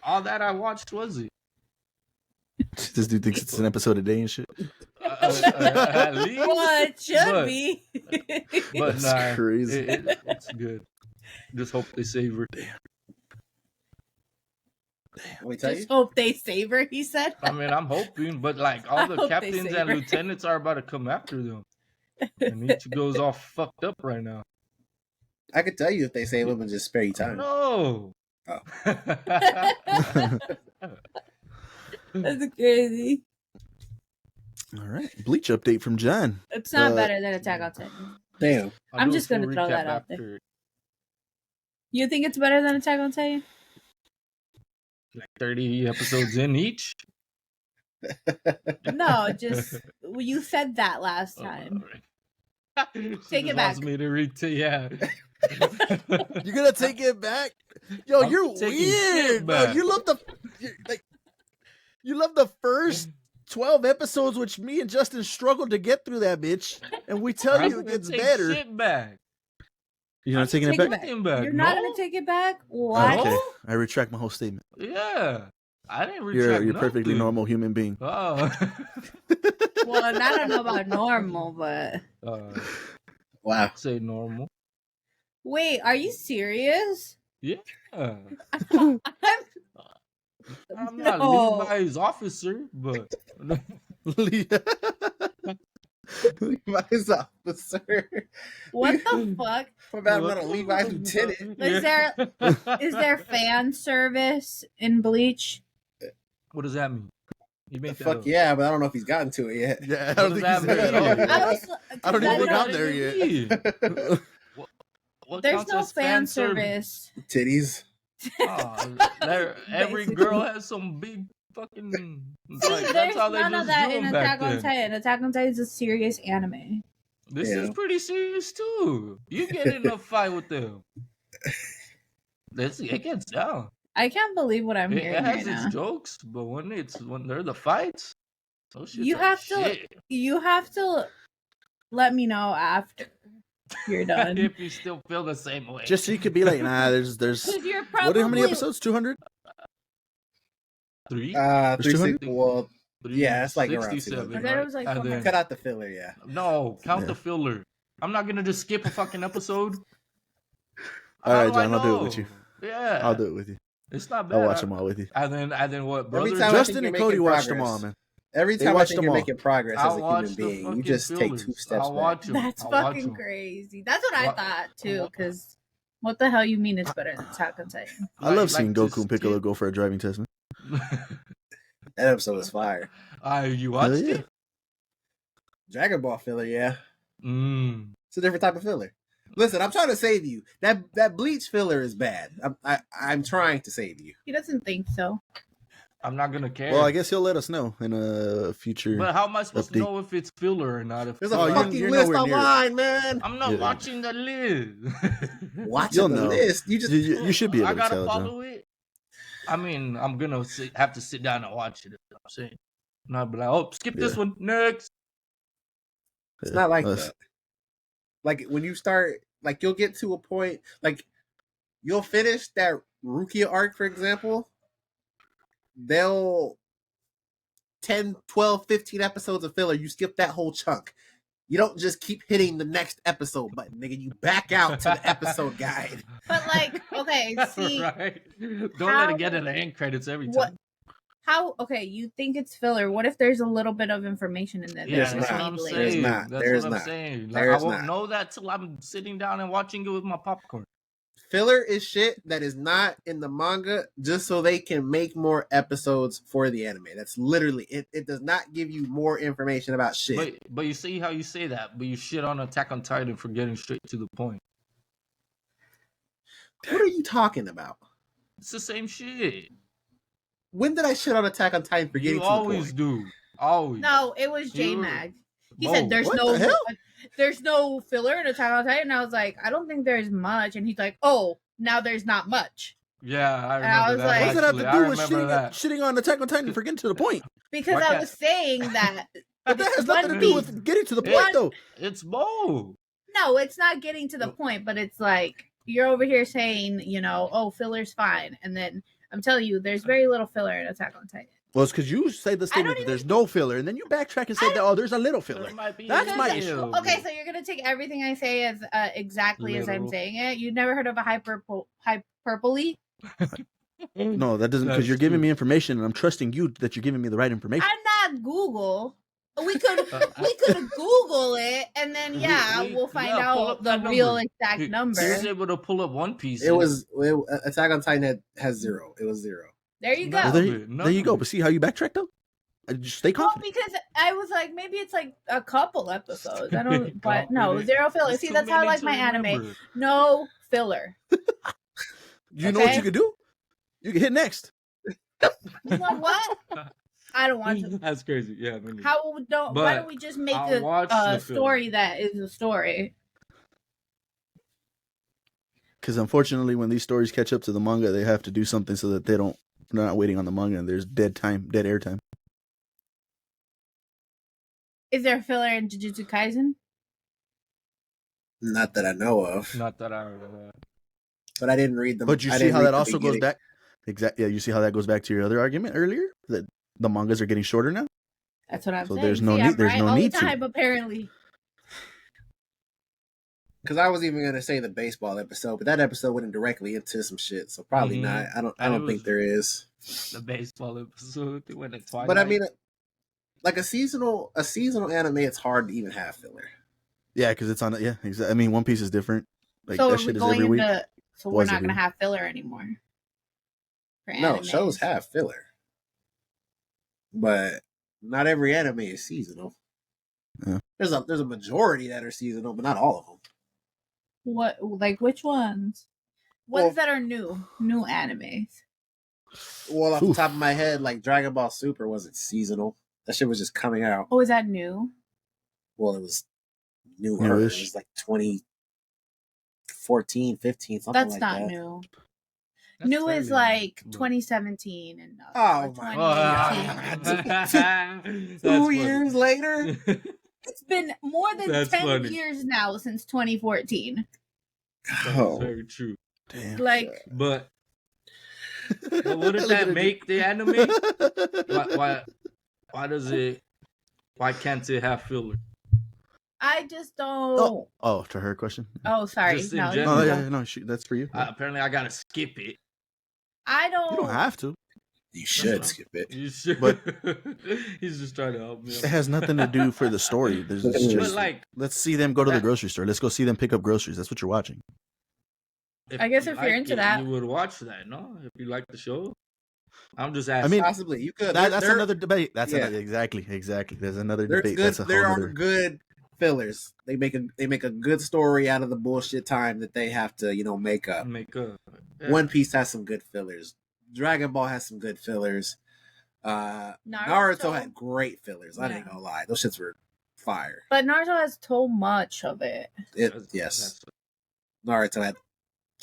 all that I watched was it. This dude thinks it's an episode a day and shit. At least. Well, it should But- be. But That's nah, crazy. it's good. Just hope they save her. Let me tell you. Just hope they save her, he said. I mean, I'm hoping, but like all I the hope they captains save and her. lieutenants are about to come after them. And Ichigo's all fucked up right now. I could tell you if they save him and just spare you time. No. Oh. That's crazy. All right. Bleach update from John. It's not Uh, better than Attack on Titan. Damn. I'll I'm do a just gonna full throw recap that out there. after, You think it's better than Attack on Titan? like 30 episodes in each. No, just you said that last Oh, time. She Take it just wants back. me to yeah. You're gonna take it back? Yo, I'm you're taking weird, shit bro. back. You love the first 12 episodes, which me and Justin struggled to get through that bitch, and we tell I'm you it gonna gets take better. Shit back. You're not taking it Take back? it back. Taking back. You're not No? gonna take it back? What? Okay, I retract my whole statement. Yeah. I didn't You're retract a perfectly nothing. normal human being. Oh. Well, I don't know about normal, but Wow. Say normal. wait, are you serious? Yeah. I'm I'm not No. Levi's officer, but Levi's officer. what the fuck? What about I'm not a Levi's lieutenant? Is there fan service in Bleach? What does that mean? You made that Fuck up. yeah, but I don't know if he's gotten to it yet. Yeah, I What don't does think that he's there mean? at all. I was. I don't even think What I'm there yet. does it mean? What There's counts no as fan service. Titties. Oh, every Basically. girl has some big fucking. See, Like, there's that's how they none of just that do in 'em back Attack on then. Titan. Attack on Titan is a serious anime. This Yeah. is pretty serious too. You get in a fight with them. It gets down. I can't believe what I'm It hearing has right its now. jokes, but when they're the fights, those shits You are have to- shit. You have to let me know after you're done. If you still feel the same way. Just so you could be like, nah, there's. Because you're What? probably How many episodes? 200? 3? 360. Well, yeah, it's like around 367, 200. I thought it was like And 400. then, cut out the filler. Yeah. no, count Yeah. the filler. I'm not gonna just skip a fucking episode. All How right, do I John, I'll do it with you. know? Yeah, I'll do it with you. it's not bad. I'll watch them all with you. And then what, Every brother? time I think Justin you're and Cody making watched them progress. all, man. Every They time I watched think them you're all. making progress as I'll a human watch the being, you fucking just take 2 fillers. steps I'll back. watch 'em. That's I'll watch fucking 'em. crazy. That's what I What? thought too. Because what the hell you mean it's better than Attack on Titan? I love seeing to Goku and Piccolo skip- go for a driving test. Man. That episode was fire. You Hell watched yeah. it? Dragon Ball filler, yeah. Mm. It's a different type of filler. Listen, I'm trying to save you. That Bleach filler is bad. I'm trying to save you. He doesn't think so. I'm not gonna care. Well, I guess he'll let us know in a future. But how am I supposed to update. know if it's filler or not? If There's a Oh, fucking you're list nowhere near it. online, man. I'm not Yeah. watching the list. Watching You'll the know. list. You just You should be able I to gotta tell, John. follow it. I mean, I'm gonna have to sit down and watch it. Is what I'm saying. Not be like, oh, skip this Yeah. one next. It's not like Us. that. Like when you start, like you'll get to a point, like you'll finish that Rukia arc, for example. They'll 10, 12, 15 episodes of filler. You skip that whole chunk. You don't just keep hitting the next episode button, nigga. You back out to the episode guide. But like, okay, see right? Don't let how- it get in the end credits every time. what? How? Okay, you think it's filler? What if there's a little bit of information in there? Yeah, There's that's not. what I'm Maybe There's saying. not. That's There's what I'm not. saying. Like, I There's won't not. know that till I'm sitting down and watching it with my popcorn. Filler is shit that is not in the manga just so they can make more episodes for the anime. That's literally it. It does not give you more information about shit. But you see how you say that, but you shit on Attack on Titan for getting straight to the point. What are you talking about? It's the same shit. When did I shit on Attack on Titan for getting You to the always point? do. Always. No, it was J You- Mag. He Whoa. said there's what no the hell? there's no filler in Attack on Titan. And I was like, I don't think there's much. And he's like, oh, now there's not much. Yeah, I remember And I was that. like- What does that have to actually. do I with remember that. shitting on Attack on Titan for getting to the point? Because Why I can't- was saying that That has One nothing to do Piece. with getting to the It- point, though. It's both. no, it's not getting to the point, but it's like you're over here saying, oh, filler's fine. And then I'm telling you, there's very little filler in Attack on Titan. Well, it's because you say the statement that there's no filler, and then you backtrack and say that, oh, there's a little filler. There might be That's a my little issue. bit. Okay, so you're gonna take everything I say as exactly as I'm Literal. saying it. You never heard of a hyperbole? No, that doesn't, because That's you're giving true. me information, and I'm trusting you that you're giving me the right information. I'm not Google. We could Google it, and then we'll find pull out up the that real number. exact He number. was able to pull up One Piece. Attack on Titan has 0. It was 0. There you go. No. Well, None there you of go. it. But see how you backtrack, though? Just stay Well, confident. because I was like, maybe it's like a couple episodes. I don't, but no, Confident. zero filler. There's See, too that's how I many like to my anime. remember. No filler. You know what okay. you could do? You can hit next. You know what? I don't want to. That's crazy. Yeah. me neither. Why But don't we just make I'll watch a the film. story that is a story? Because unfortunately, when these stories catch up to the manga, they have to do something so that they're not waiting on the manga, and there's dead air time. Is there a filler in Jujutsu Kaisen? Not that I know of, Not that I remember. but I didn't read them. But you I see didn't how read that the also goes beginning. back. Exactly. Yeah, you see how that goes back to your other argument earlier that the mangas are getting shorter now. That's what I'm So saying. there's no See, need- I'm there's right no all need the to. time, apparently. Because I was even gonna say the baseball episode, but that episode went directly into some shit, so probably Mhm. not. I And don't it think was- there is. The baseball episode. They went to Twilight. But I mean, like a seasonal anime, it's hard to even have filler. Yeah, because it's on. Yeah, exactly. I mean, One Piece is different. Like So that are we shit is going every week. into? So we're Was not every going to week. have filler anymore. For No, animes. shows have filler, but not every anime is seasonal. Yeah. There's a majority that are seasonal, but not all of them. What? Like which ones? Well- Ones that are new animes. Well, off the Oof. top of my head, like Dragon Ball Super wasn't seasonal. That shit was just coming out. Oh, is that new? Well, it was newer. It Newish. was like 2014, 15, something That's like not that. new. That's New is fairly like new, but- 2017 and Oh, or my 2018. God. 2 years later. It's been more than That's 10 funny. years now since 2014. That's Oh. very true. Damn. Like, But But wouldn't that make the anime? Why does it? Why can't it have filler? I just don't. Oh, to her question. Oh, sorry. Just in No, general. Oh yeah, no, that's for you. Apparently, I gotta skip it. I don't. You don't have to. You should skip it. You should. But- He's just trying to help me. It has nothing to do for the story. There's it's But, just like, let's see them go to the grocery store. Let's go see them pick up groceries. That's what you're watching. I guess you if you're like into it, that. you would watch that, no? If you like the show, I'm just asking. I mean, Possibly, you could. that's another debate. That's yeah. another, exactly. There's another There's debate. good. That's a There whole are other. good fillers. They make a good story out of the bullshit time that they have to make up. Yeah. One Piece has some good fillers. Dragon Ball has some good fillers. Naruto had great fillers. I ain't gonna lie, those shits were fire. But Naruto has so much of it. Yes, Naruto had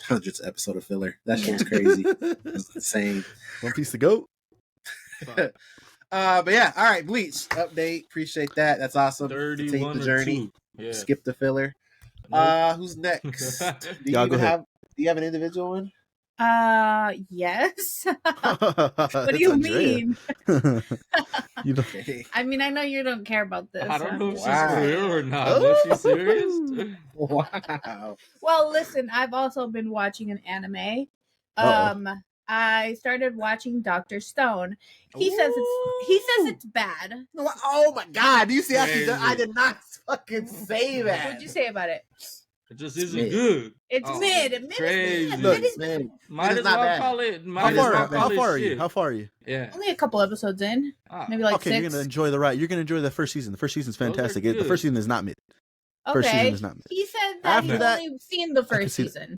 hundreds of episodes of filler. That shit was crazy. It was insane. One Piece to go. But yeah, all right. Bleach update. Appreciate that. That's awesome. 31 Take the journey. Yeah. Skip the filler. Nope. Who's next? Do Y'all go ahead. Do you have an individual one? Yes. What do you mean? You know, Okay. I mean, I know you don't care about this. I don't know if she's Wow. for real or not. Is she serious? Wow. Well, listen, I've also been watching an anime. Uh-oh. I started watching Dr. Stone. He says it's bad. Oh my God! Do you see? Crazy. I did not fucking say that. What'd you say about it? It just isn't Mid. good. It's Oh, mid. Mid crazy. is mid. Look, Mid is Man, Might is as not well bad. call it. how Might as far? well not call How it far are you? shit. How far are you? Yeah. only a couple episodes in. Ah, Maybe like Okay, 6. you're gonna enjoy the ride. You're gonna enjoy the first season. The first season's Those are fantastic. The good. first season is not mid. First season Okay. is not mid. He said that After he's that, only seen the can first see that. season.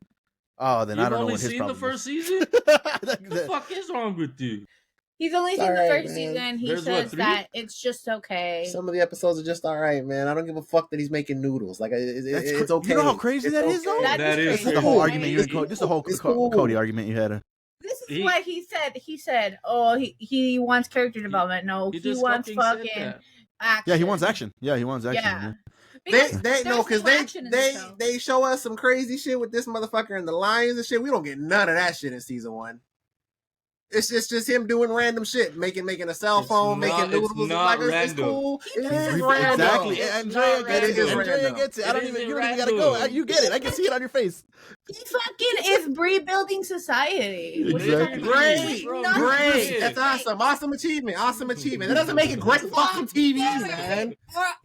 Oh, then You've I don't know only what his seen the problem first is. season? What the That- fuck is wrong with you? He's only seen All the right, first man. season. He There's what, says 3? that it's just okay. some of the episodes are just all right, man. I don't give a fuck that he's making noodles. Like it's okay. You know how crazy It's that is, though? That That is is This is the crazy. whole cool. argument you and Cody. This is the whole It's cool. Cody argument you had. This is He- what he said. He said, "Oh, he wants character development. No, He he just wants said fucking that. action. Yeah, he wants action. Yeah, he wants action. Yeah. They Because no, there's because no action in the show. they show us some crazy shit with this motherfucker and the lions and shit. We don't get none of that shit in season 1. It's just him doing random shit, making a cell It's phone, not- making noodles. it's not It's random. cool. It is Exactly. random. Exactly. It's Andrea not gets it. random. Andrea gets it. I It don't even. isn't You don't even gotta go. random. You get it. I can see it on your face. He fucking is rebuilding society. What are you Exactly. talking about? Great, Bro, Nothing. great. That's awesome. Awesome achievement. Awesome achievement. That doesn't make it great fucking TV, man.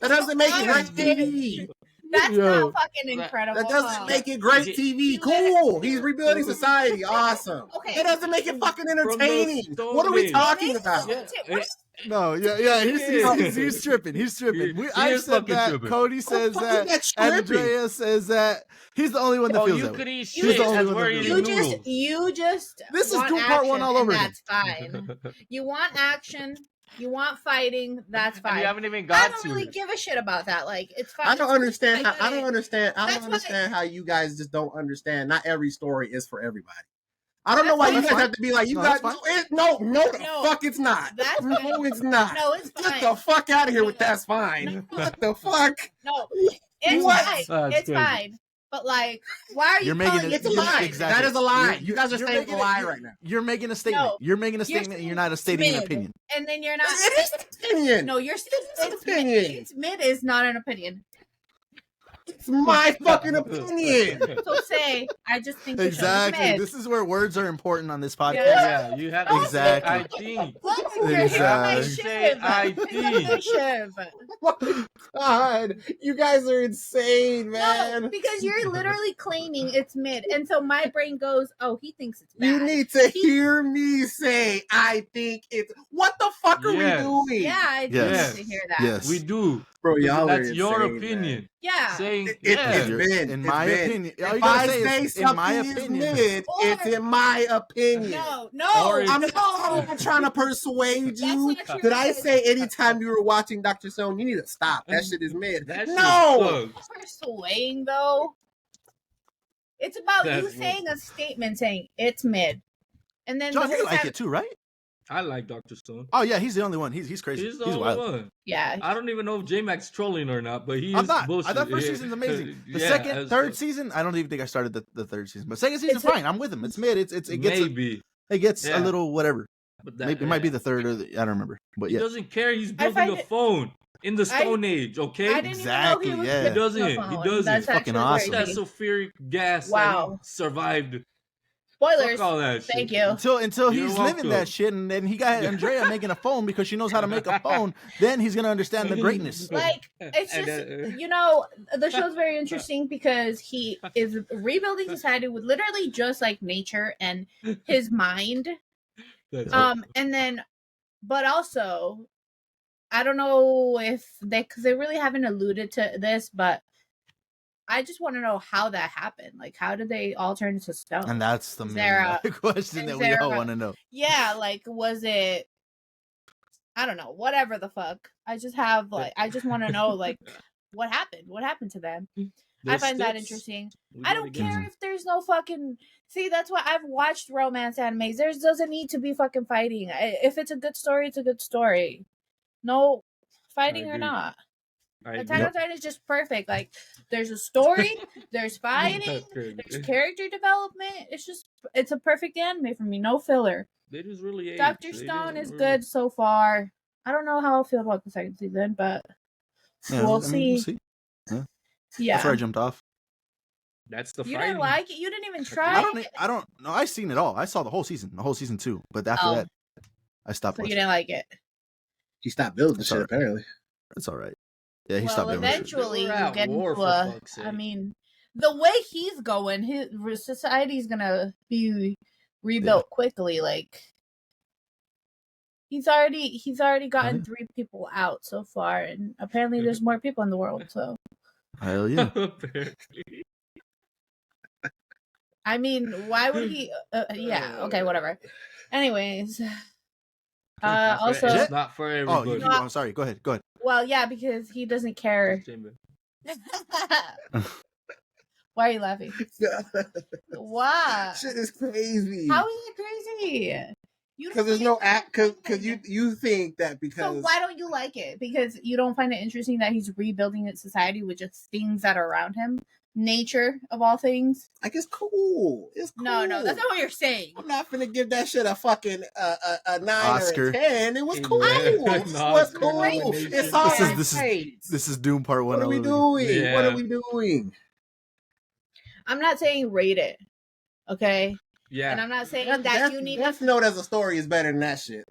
That doesn't make it great TV. That's Yo. not fucking incredible. That doesn't make it great TV. Cool. He's rebuilding society. Awesome. Okay. That doesn't make it fucking entertaining. Stone What are we Age. talking about? Yeah. No, yeah. He's tripping. He's tripping. I is said fucking that. tripping. Cody says fucking that. that's tripping. Andrea says that. He's the only one that Oh, feels you that could way. eat You shit. just- That's where you You eat just noodles. This is want Doom Part 1 action, all over and again. that's fine. You want action. You want fighting. That's And fine. you haven't even I got don't to really it. give a shit about that. Like, it's fine. I don't understand. I I don't get it. understand. I That's don't why- understand how you guys just don't understand. Not every story is for everybody. I don't know That's why you fine. guys have to be like, you No, guys. that's No, the No. fuck, it's not. That's No, fine. it's not. No, it's Get fine. the fuck out of here with No. that's fine. No. What the fuck? No, it's What? fine. That's It's crazy. fine. But like, why are you You're making calling it- It's a it lie. fine? Exactly. That is a lie. You're- You guys are you're saying making a it- lie you're- right now. You're making a statement. No. You're making a You're statement. And you're not stating an mid. opinion. And then you're not. It is an opinion. No, you're still. It's an It's opinion. mid. It's mid is not an opinion. It's my fucking opinion. So say, I just think the show is Exactly. mid. This is where words are important on this podcast. Yeah, you have to Exactly. say, I think. Look, you're hitting my Exactly. shiv. I You're hitting my think. shiv. Oh my God, you guys are insane, No, man. because you're literally claiming it's mid, and so my brain goes, "Oh, he thinks it's bad." You need to hear me say, I think it's. What the fuck are Yes. we doing? Yeah, I do Yes. need to hear that. Yes. We do. Bro, y'all That's are your insane, opinion. Yeah. Saying, It, yeah. it's been. In it's my been. opinion. All you If gotta I say say is, in my something is opinion. mid, it's in my opinion. No, no. Or I'm not trying to persuade That's you. what you're Did I saying. say anytime you were watching Dr. Stone, you need to stop? That shit is mid. That shit No! sucks. Persuading though. It's about you That's- saying a statement saying it's mid, and then John, the you whole like time, it too, right? I like Dr. Stone. Oh yeah, he's the only one. He's crazy. He's He's, the only wild. one. yeah, I don't even know if J-Mac's trolling or not, but he I'm is not. bullshit. I thought first Yeah. season's amazing. The Yeah, second, as- third season, I don't even think I started the third season. But second season, It's a- fine. I'm with him. It's mid. It gets Maybe. It gets Yeah. a little whatever. But Maybe it might be the third, or I don't remember. But He yeah, doesn't care. He's I building find a it- phone in the Stone Age. Okay. I didn't even know he Exactly, was yeah. He building a doesn't. He phone. doesn't. That's Fucking actually awesome. That crazy. sulfuric gas Wow. that he survived. Spoilers. Fuck all that shit. Thank you. until You're he's living welcome. that shit, and then he got Andrea making a phone because she knows how to make a phone. Then he's gonna understand the greatness. Like, it's And, just, you know, the show's very interesting because he is rebuilding society with literally just like nature and his mind. that's And then, but also, I don't know if because they really haven't alluded to this, but I just want to know how that happened. Like, how did they all turn into stone? And that's the Is main there question is that we there all a- want to know. Yeah, like, was it? I don't know. Whatever the fuck. I just have like, I just want to know like, what happened? What happened to them? I find that interesting. I don't care if there's no fucking. See, that's why I've watched romance animes. There doesn't need to be fucking fighting. If it's a good story, it's a good story. No fighting or agree. not. I Attack on Titan is just perfect. Like, there's a story, there's fighting, there's character development. It's a perfect anime for me. No filler. They just really age. Dr. Stone is good so far. I don't know how I'll feel about the second season, but Yeah, we'll I mean, see. we'll see. Yeah. That's where I jumped off. That's the You fighting. didn't like it? You didn't even try it? I don't know. I seen it all. I saw the whole season 2. But after Oh. that, I stopped So you watching. didn't like it? He stopped building That's shit, alright. apparently. It's all right. Yeah, he Well, stopped doing shit. eventually We're you at get war, into for a. fuck's I sake. mean, the way he's going, his society's gonna be rebuilt quickly. Like, he's already gotten 3 people out so far, and apparently there's more people in the world. So, Hell yeah. Apparently. I mean, why would he? Yeah. Okay. Whatever. Anyways, also, It's not for Oh, everybody. you keep, I'm sorry. Go ahead. well, yeah, because he doesn't care. Why are you laughing? Why? Shit is crazy. How is it crazy? Because there's no act. Because you think that because. So why don't you like it? Because you don't find it interesting that he's rebuilding its society with just things that are around him, nature of all things. Like, it's cool. It's cool. No, that's not what you're saying. I'm not finna give that shit a fucking a 9 Oscar. or a 10. It was cool. Yeah. It was Oscar cool. nomination. It's all This right. is Doom Part 1. What are we all over again. doing? Yeah. What are we doing? I'm not saying rate it, okay? Yeah. And I'm not saying that you need Death Note as a story is better than that shit.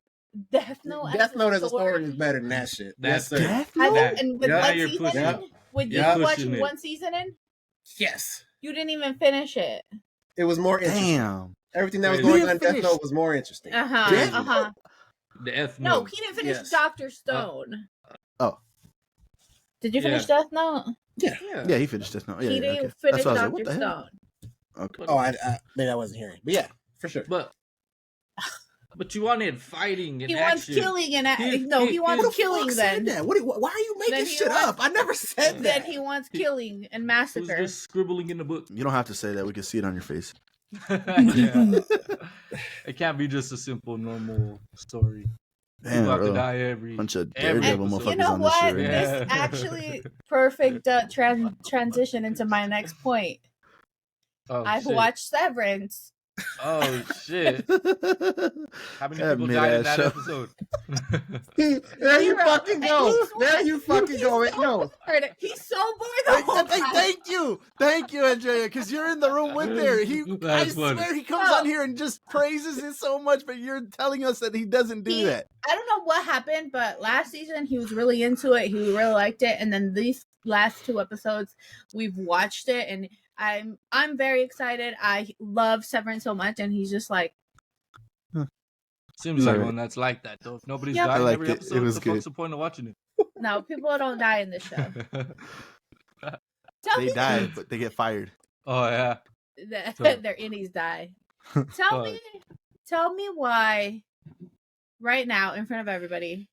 Death Note. Death Note as a story is better than that shit. That's Yes, sir. Death Have Note? you, and with Yeah, one you're season pushing in, it. with Yeah. you watching Pushing it. one season in, Yes. you didn't even finish it. It was more interesting. Damn. Everything that was Crazy. going You on in didn't Death finish- Note was more interesting. Death The F No, Note. he didn't finish Yes. Dr. Stone. Oh. Did you finish Yeah. Death Note? Yeah. Yeah, he finished Death Note. Yeah, he yeah, didn't okay. finish That's why I was like, Dr. what the hell? Stone. Okay. Oh, I maybe I wasn't hearing. But yeah, for sure. But you wanted fighting and He wants action. killing and He- no, he- he wants Who the killing fuck said then. that? Why are you Then making he shit wants- up? I never said Then that. he wants killing and Who's massacre. just scribbling in the book? You don't have to say that. We can see it on your face. Yeah. It can't be just a simple, normal story. Damn, People have to bro. die every. Bunch of every Daredevil episode. motherfuckers You know on this what? shit right now. Yeah. This actually perfect transition into my next point. Oh, I've shit. watched Severance. Oh shit! How many That people died in mid-ass that show. episode? There you Zero. fucking go. And he's There you fucking go. No. He's so bored the whole time. Thank you, Andrea, because you're in the room with there. I That's funny. swear he comes No. on here and just praises it so much, but you're telling us that he doesn't do that. I don't know what happened, but last season he was really into it. He really liked it, and then these last 2 episodes, we've watched it, and I'm very excited. I love Severance so much, and he's just like, Seems It's like alright. one that's like that though. If nobody's Yep. dying I liked every it. It episode, was the good. fuck's the point of watching no, people don't die in this show. it? Tell They me die, but they get fired. Oh yeah. that So- their innies die. Tell me why right now in front of everybody.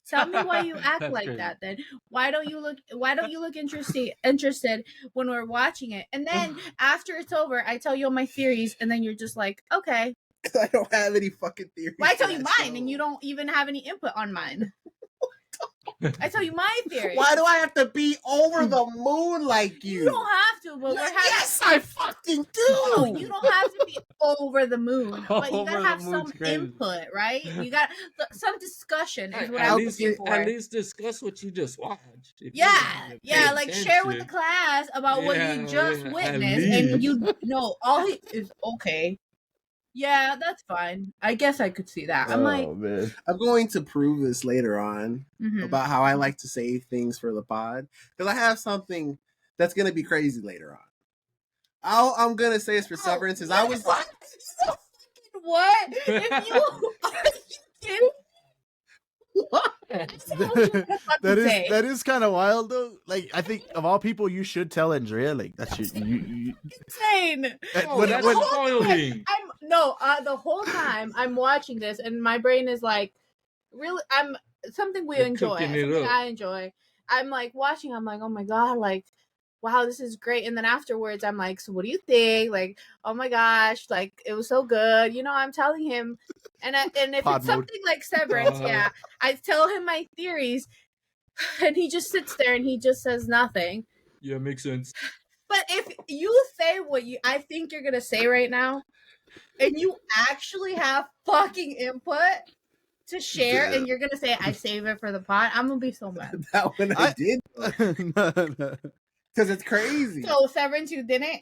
Tell me why you act That's like crazy. that then. Why don't you look interested when we're watching it? And then after it's over, I tell you all my theories and then you're just like, "Okay." I don't have any fucking theories. Well, I tell for you that mine show. and you don't even have any input on mine. I tell you my theory. Why do I have to be over the moon like you? You don't have to, but we're having. Yes, I fucking do. No, you don't have to be over the moon, but you Over gotta the have some moon's crazy. input, right? You got some discussion is what At I'm least, looking for. at least discuss what you just watched. If you Yeah, didn't yeah, pay like share with the attention. class about what Yeah, you just yeah, at witnessed, and least. you know all he is okay. Yeah, that's fine. I guess I could see that. I'm like, man. I'm going to prove this later on mhm. about how I like to save things for the pod because I have something that's going to be crazy later on. I'm going to say this for Severance is I was What? What? If you are you kidding? What? That is kind of wild though. Like I think of all people, you should tell Andrea. Like that's you Insane. Oh, that's spoiling. The whole time I'm watching this, and my brain is like, really, I'm something we You're enjoy, cooking it something up. I enjoy. I'm like watching. I'm like, oh my god, like, wow, this is great. And then afterwards, I'm like, so what do you think? Like, oh my gosh, like it was so good. You know, I'm telling him, and if Pod it's mode. something like Severance, yeah, I tell him my theories, and he just sits there and he just says nothing. Yeah, makes sense. But if you say what I think you're gonna say right now, and you actually have fucking input to share, and you're gonna say I save it for the pod, I'm gonna be so mad. that when I did no. because it's crazy. So Severance, you didn't?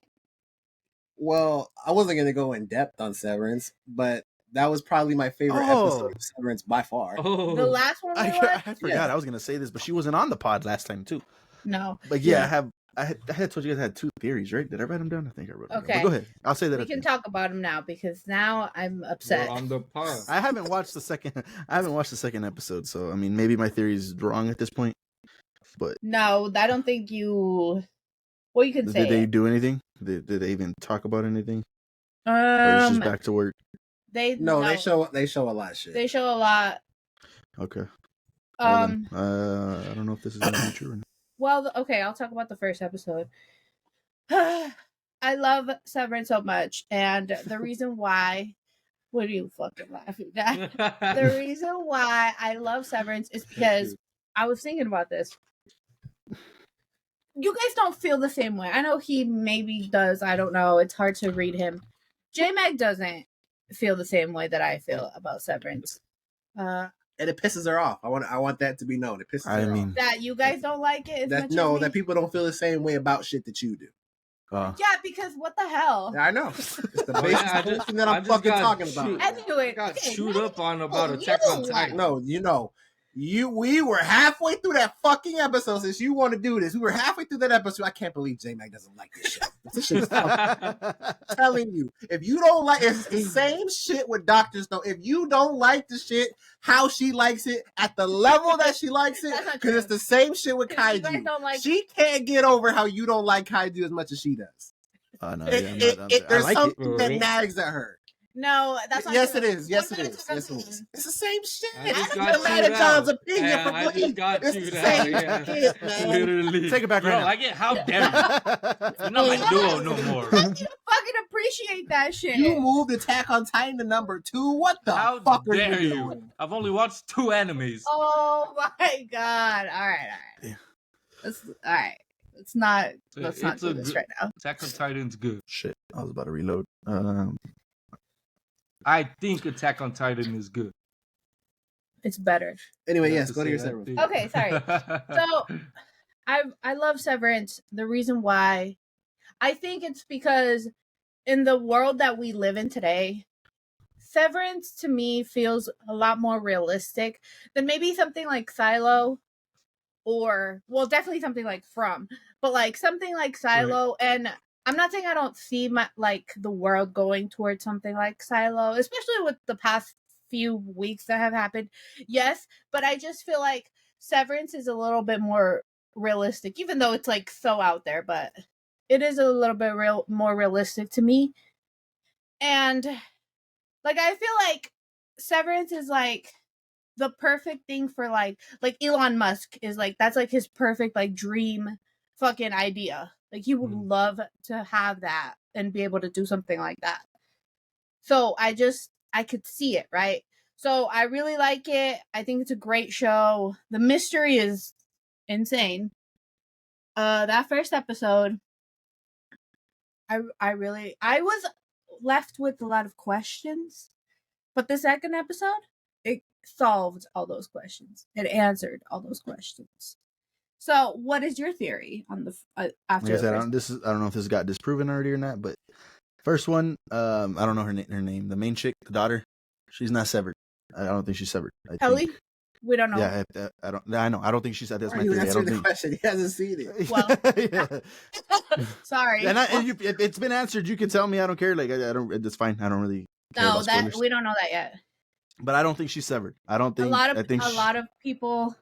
Well, I wasn't going to go in depth on Severance, but that was probably my favorite episode of Severance by far. Oh, The last one we I watched? forgot Yeah. I was gonna say this, but she wasn't on the pod last time too. No. But yeah, I had told you guys I had 2 theories, right? Did I write them down? I think I wrote them down. Okay. But go ahead. I'll say that. We at the can end. talk about them now because now I'm we're upset. on the pod. I haven't watched the second. I haven't watched the second episode, so I mean, maybe my theory is wrong at this point. But No, I don't think you. Well, you can say did they it. do anything? Did they even talk about anything? Or it's just back to work? They They show a lot of shit. They show a lot. Okay. Well, then, Um. I don't know if this is gonna be true or not. Well, okay, I'll talk about the first episode. I love Severance so much, and the reason why. What are you fucking laughing at? The reason why I love Severance is because I was thinking about this. You guys don't feel the same way. I know he maybe does. I don't know. It's hard to read him. J-Mag doesn't feel the same way that I feel about Severance. And it pisses her off. I want that to be known. It pisses I her mean, off. That you guys don't like it as much as me? That people don't feel the same way about shit that you do. Yeah, because what the hell? I know. It's the Oh, basis yeah, of everything that I'm fucking talking about. Anyway, got okay, chewed now up on about you Attack on like- Titan. No, we were halfway through that fucking episode since you want to do this. We were halfway through that episode. I can't believe J-Mac doesn't like this shit. This shit is I'm telling you. If you don't like it's the same shit with Dr. Snow. If you don't like the shit, how she likes it, at the level that she likes it, That's not because true. it's the same shit with Because you guys Kaiju. don't like- She can't get over how you don't like Kaiju as much as she does. no, yeah, I There's like it. something that Really? nags at her. No, that's not Yes, true. it is. Yes, it We're is. gonna Yes, it talk is. It's the same shit. I just I'm got not mad chewed at John's out. opinion Yeah, for I just Glee. got It's chewed the out. same Yeah. shit, man. Literally. Take it back right Bro, now. I get how dare you. You're not my duo no more. You fucking appreciate that shit. You moved Attack on Titan to number 2. What the How fuck are dare you you? doing? I've only watched 2 animes. Oh my god! All right. Yeah. All right. Let's not do It's this good- right now. Attack on Titan's good. Shit, I was about to reload. I think Attack on Titan is good. It's better. Anyway, You have yes, to go to say your that server. thing. Okay, sorry. So I love Severance. The reason why, I think it's because in the world that we live in today, Severance to me feels a lot more realistic than maybe something like Silo, or well, definitely something like From, but like something like Silo. And I'm not saying I don't see the world going towards something like Silo, especially with the past few weeks that have happened. Yes, but I just feel like Severance is a little bit more realistic, even though it's like so out there, but it is a little bit more realistic to me. And like I feel like Severance is like the perfect thing for like Elon Musk is like, that's like his perfect like dream fucking idea. Like he would love to have that and be able to do something like that. So I could see it, right? So I really like it. I think it's a great show. The mystery is insane. That first episode, I was left with a lot of questions, but the second episode, it solved all those questions. It answered all those questions. So, what is your theory on the after? Like I said, I don't know if this got disproven already or not, but first one, I don't know her name. The main chick, the daughter, she's not severed. I don't think she's severed. Ellie? We don't know. Yeah, I don't. I know. I don't think she's. That's my You theory. I answered don't the think. question. He hasn't seen it. Well, Yeah. sorry. And it's been answered. You can tell me. I don't care. Like I don't. It's fine. I don't really. Care No, about that spoilers. we don't know that yet. But I don't think she's severed. I don't think. I think a lot of people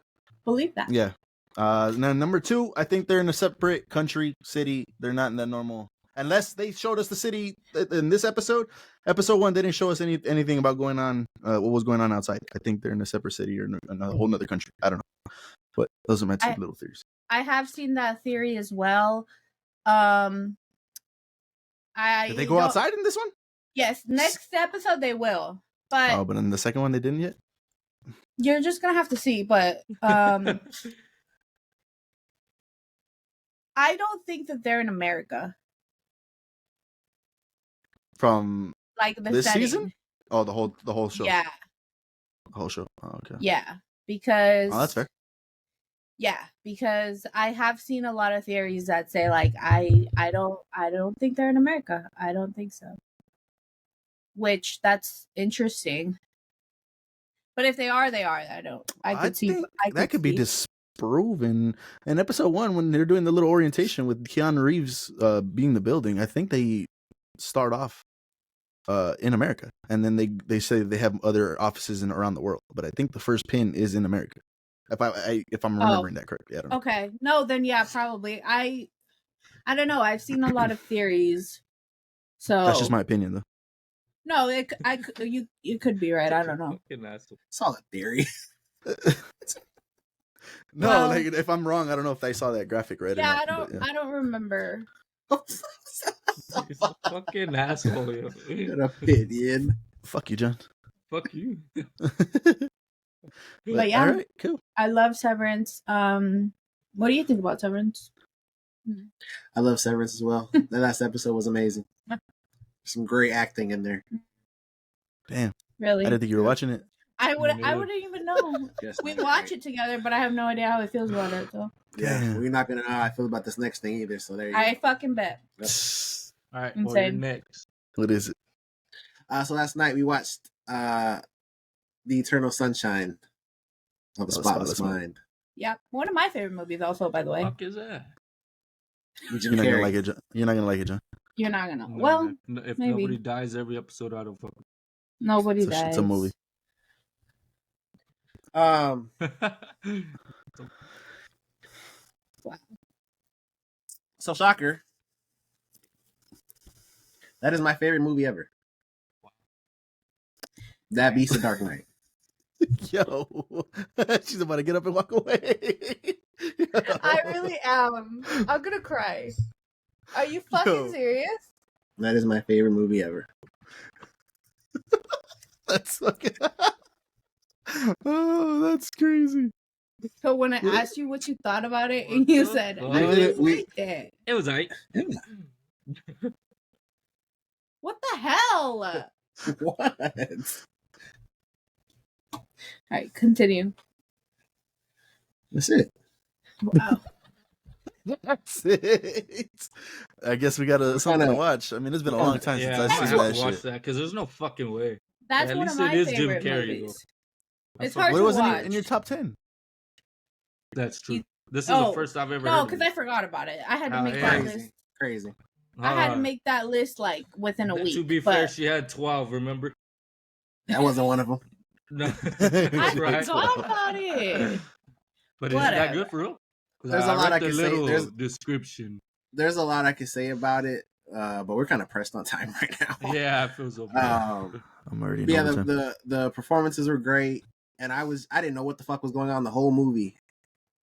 believe that. Yeah. Now number 2, I think they're in a separate country, city. They're not in that normal. Unless they showed us the city in this episode. Episode 1 didn't show us anything about going on. What was going on outside? I think they're in a separate city or in a whole other country. I don't know. But those are my two little theories. I have seen that theory as well. Did they go outside in this one? Yes, next episode they will. But But in the second one they didn't yet. you're just gonna have to see. But I don't think that they're in America. From Like the this setting. season? Oh, the whole show. Yeah, The whole show. Oh, okay. yeah. Because Oh, that's fair. yeah, because I have seen a lot of theories that say like I don't think they're in America. I don't think so. Which that's interesting. But if they are, they are. I could see think that could be disproven. In episode 1, when they're doing the little orientation with Keanu Reeves being the building, I think they start off in America, and then they say they have other offices around the world. But I think the first pin is in America. If I'm remembering that correctly, I don't know. Okay. No, then yeah, probably. I don't know. I've seen a lot of theories. So That's just my opinion, though. No, you could be right. I don't know. Solid theory. No, Well- like if I'm wrong, I don't know if I saw that graphic right. Yeah, or I not, don't but, I don't remember. He's a fucking asshole, yo. An opinion. Fuck you, John. Fuck you. But yeah. All right, cool. I love Severance. What do you think about Severance? I love Severance as well. The last episode was amazing. Some great acting in there. Damn, Really? I didn't think you were watching it. I Me wouldn't neither. even know. Yes, We man. watch it together, but I have no idea how he feels about it. So Yeah, Damn. we're not gonna know how I feel about this next thing either. So there you go. I fucking bet. All right, well, you're Insane. next. What is it? So last night we watched The Eternal Sunshine of the Spotless Mind. Yeah, one of my favorite movies, also, by the way. Fuck is that? With You're Jim not gonna Carrey. like it, John. You're not gonna like it, John. You're not gonna. No, Well, if maybe. nobody dies every episode, I don't fuck. nobody It's dies. a movie. So shocker. That is my favorite movie ever. That beats The Dark Knight. Yo, she's about to get up and walk away. I really am. I'm gonna cry. Are you fucking Yo. serious? That is my favorite movie ever. That's fucking. Oh, that's crazy. So when I asked you what you thought about it, and you said, I didn't We- like it. It was like What the hell? What? All right, continue. That's it. Wow. That's it. I guess we got something to Kinda- watch. I mean, it's been a long time yeah, since I I've might seen have that to watch shit. that because there's no fucking way. That's At one of least it my is Jim favorite Carrey, movies. I It's fuck hard with What to was watch. in your top 10? That's true. You- This is Oh, the first I've ever No, heard. because I forgot about it. I had to Oh, make yeah. that Crazy. list. Crazy. I had to make that list like within a week. To be but fair, she had 12. Remember? That wasn't one of them. No, I right. forgot about it. But is that Whatever. good for real? 'Cause There's a lot read I the can say. little There's- description. There's a lot I could say about it, but we're kind of pressed on time right now. Yeah, I feel so bad. I'm already But yeah, know the performances were great, and I didn't know what the fuck was going on the whole movie,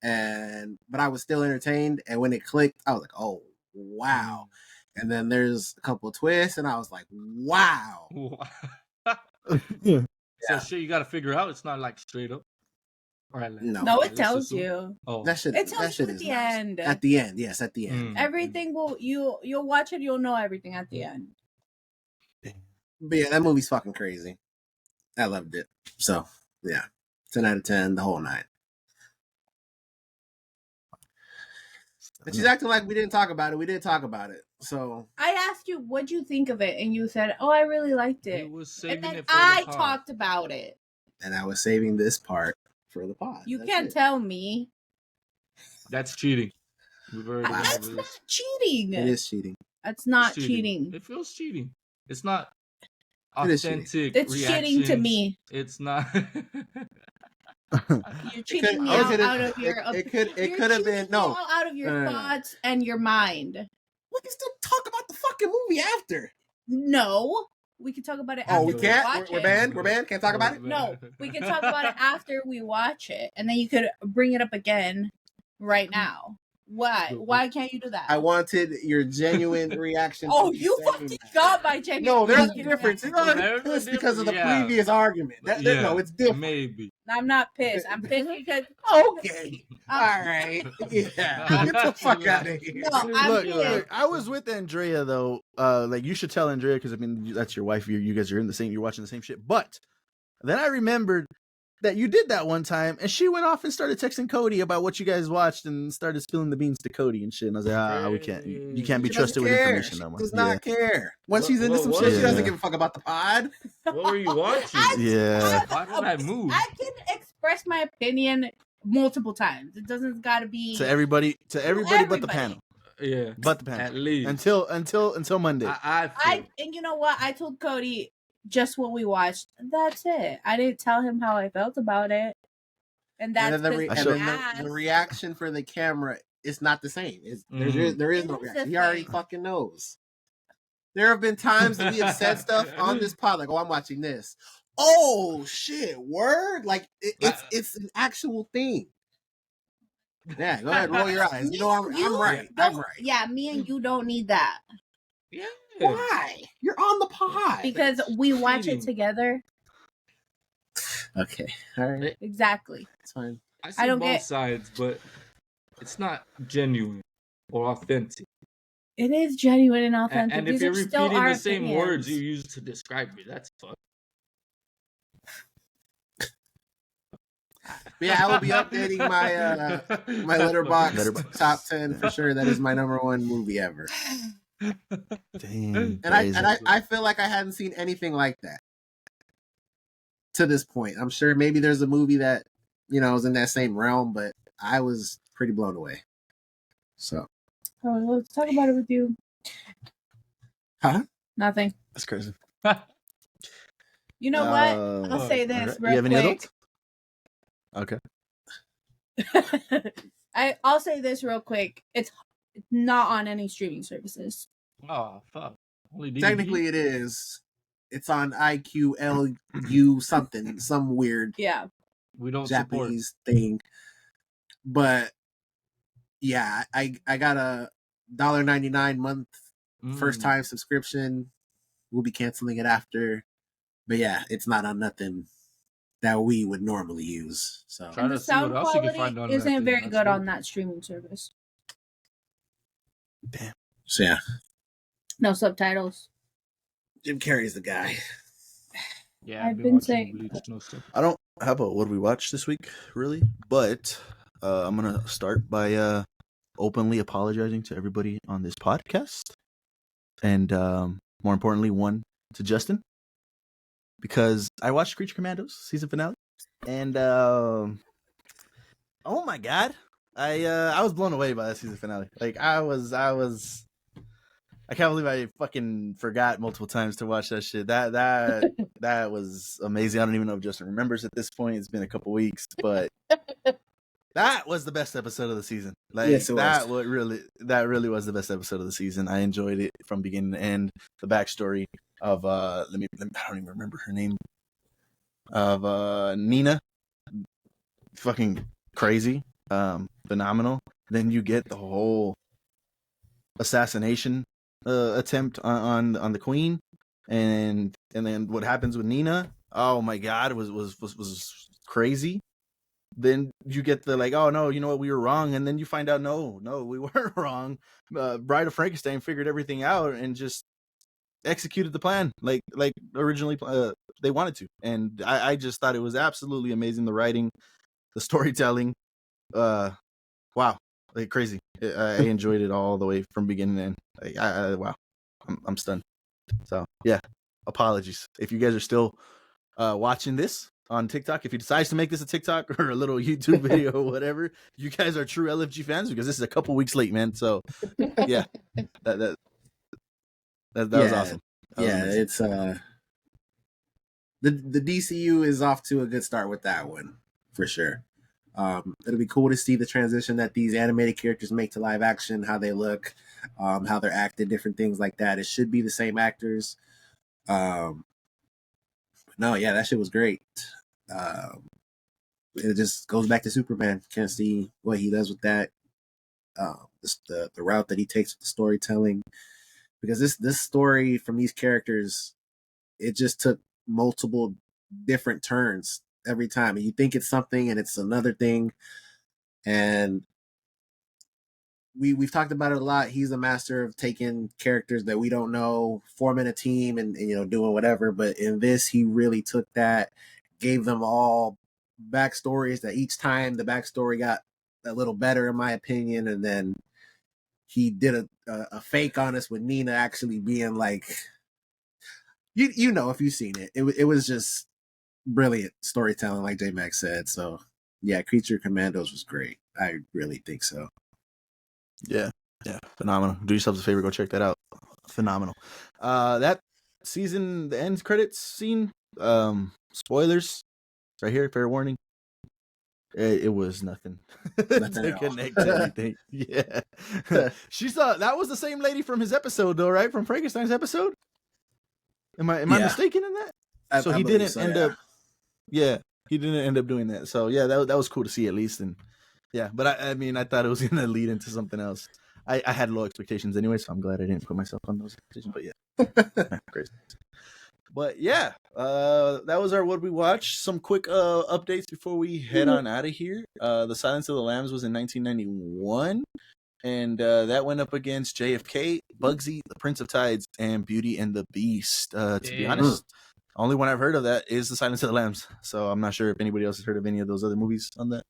but I was still entertained. And when it clicked, I was like, oh wow! And then there's a couple of twists, and I was like, wow! So shit, you gotta figure out. It's not like straight up. All right, No. No, let's it tells assume. you. Oh, That shit. It tells that you shit at is the nice. end. At the end, yes, at the end. Mm. Everything will you'll watch it. You'll know everything at the end. But yeah, that movie's fucking crazy. I loved it. So yeah, 10 out of 10, the whole night. But she's acting like we didn't talk about it. We didn't talk about it. So I asked you, what'd you think of it, and you said, "Oh, I really liked it." It was And saving then it for I the pod. talked about it. and I was saving this part for the pod. You That's can't it. tell me. That's cheating. We've already Wow. been That's over not this. cheating. It is cheating. That's not It's cheating. It feels cheating. It's not It is cheating. authentic. It's cheating to reactions. me. It's not. You're cheating me I out, could've- out of your. it could you're have cheating been me no. out of your No. thoughts and your mind. We can still talk about the fucking movie after. No, we can talk about it. Oh, after we can't. watch We're it. banned. We're banned. Can't talk about it. No, we can talk about it after we watch it, and then you could bring it up again right now. Why? Why can't you do that? I wanted your genuine reaction. Oh, to you saying fucking that. got my genuine. No, there's a fucking difference. reaction. You're There's not a pissed because of the difference, yeah. previous argument. No, it's different. Maybe. I'm not pissed. I'm pissed because Okay. All right. Yeah. Get the fuck out of here. No, I'm Look, pissed. I was with Andrea though. Like you should tell Andrea because I mean that's your wife. You guys are in the same. You're watching the same shit. But then I remembered that you did that one time, and she went off and started texting Cody about what you guys watched and started spilling the beans to Cody and shit. And I was like, we can't. You can't be She trusted doesn't with care. information She no more. does not care. Once What- she's into what some was shit, she it? doesn't Yeah. give a fuck about the pod. What were you watching? Yeah. Why did I move? I can express my opinion multiple times. It doesn't gotta be To everybody but the everybody. panel. Yeah. But the At panel. least. Until Monday. I feel. And you know what? I told Cody just what we watched. That's it. I didn't tell him how I felt about it. And that's And then, the, because and I then asked. the reaction for the camera is not the same. Mhm. There is It no is the reaction. He already thing. fucking knows. There have been times that we have said stuff on this pod, like, "Oh, I'm watching this." Oh shit! Word, like it's an actual thing. Yeah, go ahead, roll your eyes. You know I'm right. I'm don't- right. Yeah, me and you don't need that Yeah. Why? You're on the pod. because we watch it Cheating. together. Okay, all right, Exactly. it's fine. I see don't both get- sides, but it's not genuine or authentic. It is genuine and authentic. And if These you're are still repeating our the same words you opinions. used to describe me, that's fucked. But yeah, I will be updating my my Letterboxd top 10 for sure. That is my number one movie ever. Dang. And I feel like I hadn't seen anything like that to this point. I'm sure maybe there's a movie that, you know, is in that same realm, but I was pretty blown away. So, Oh, let's talk about it with you. huh? Nothing. That's crazy. You know what? I'll say this Okay. real You have any quick. Okay. I'll say this real quick. It's not on any streaming services. Oh, fuck. Only DVD? Technically, it is. It's on IQLU something, some weird Yeah. we don't support. Japanese thing. But yeah, I got a $1.99 month first time subscription. We'll be canceling it after. But yeah, it's not on nothing that we would normally use. So Try And to the see what sound else you can quality find on that isn't thing. very That's good good. on that streaming service. yeah, No subtitles. Jim Carrey's the guy. Yeah, I've been been watching saying- Bleach, no stuff. I don't have a what we watched this week, really, but I'm gonna start by openly apologizing to everybody on this podcast, and more importantly, one to Justin, because I watched Creature Commandos season finale, and oh my god, I was blown away by that season finale. Like I can't believe I fucking forgot multiple times to watch that shit. That was amazing. I don't even know if Justin remembers at this point. It's been a couple weeks, but that was the best episode of the season. Like Yes, it that was. really was the best episode of the season. I enjoyed it from beginning to end. The backstory of I don't even remember her name. Of Nina. Fucking crazy. Phenomenal. Then you get the whole assassination attempt on the queen, and then what happens with Nina. oh my god, was crazy. Then you get the like, oh no, you know what, we were wrong, and then you find out no, we weren't wrong. Bride of Frankenstein figured everything out and just executed the plan like originally they wanted to, and I just thought it was absolutely amazing. The writing, the storytelling, wow, like crazy. I enjoyed it all the way from beginning to end. Like, wow, I'm stunned. So yeah, apologies if you guys are still watching this on TikTok. If he decides to make this a TikTok or a little YouTube video or whatever, you guys are true LFG fans, because this is a couple weeks late, man. So yeah, that was awesome. Yeah, it's the DCU is off to a good start with that one for sure. It'll be cool to see the transition that these animated characters make to live action, how they look, how they're acted, different things like that. It should be the same actors. No, yeah, that shit was great. It just goes back to Superman. Can't see what he does with that. The route that he takes with the storytelling, because this story from these characters, it just took multiple different turns every time. And you think it's something and it's another thing. And we've talked about it a lot. He's a master of taking characters that we don't know, forming a team and doing whatever. But in this, he really took that, gave them all backstories that each time the backstory got a little better, in my opinion. And then he did a fake on us with Nina actually being like, if you've seen it, it was just brilliant storytelling, like J Max said. So yeah, Creature Commandos was great. I really think so. Yeah, phenomenal. Do yourselves a favor, go check that out. Phenomenal. That season, the end credits scene, spoilers right here, fair warning. It was nothing to connect to anything. Yeah. She thought that was the same lady from his episode though, right? From Frankenstein's episode. Am I mistaken in that? So he didn't end up. Yeah, he didn't end up doing that. So yeah, that was cool to see at least. And yeah, but I mean, I thought it was gonna lead into something else. I had low expectations anyway, so I'm glad I didn't put myself on those expectations. But yeah, crazy. But yeah, that was our what we watched. Some quick updates before we head on out of here. The Silence of the Lambs was in 1991. And that went up against JFK, Bugsy, The Prince of Tides, and Beauty and the Beast. To be honest, only one I've heard of that is The Silence of the Lambs. So I'm not sure if anybody else has heard of any of those other movies on that.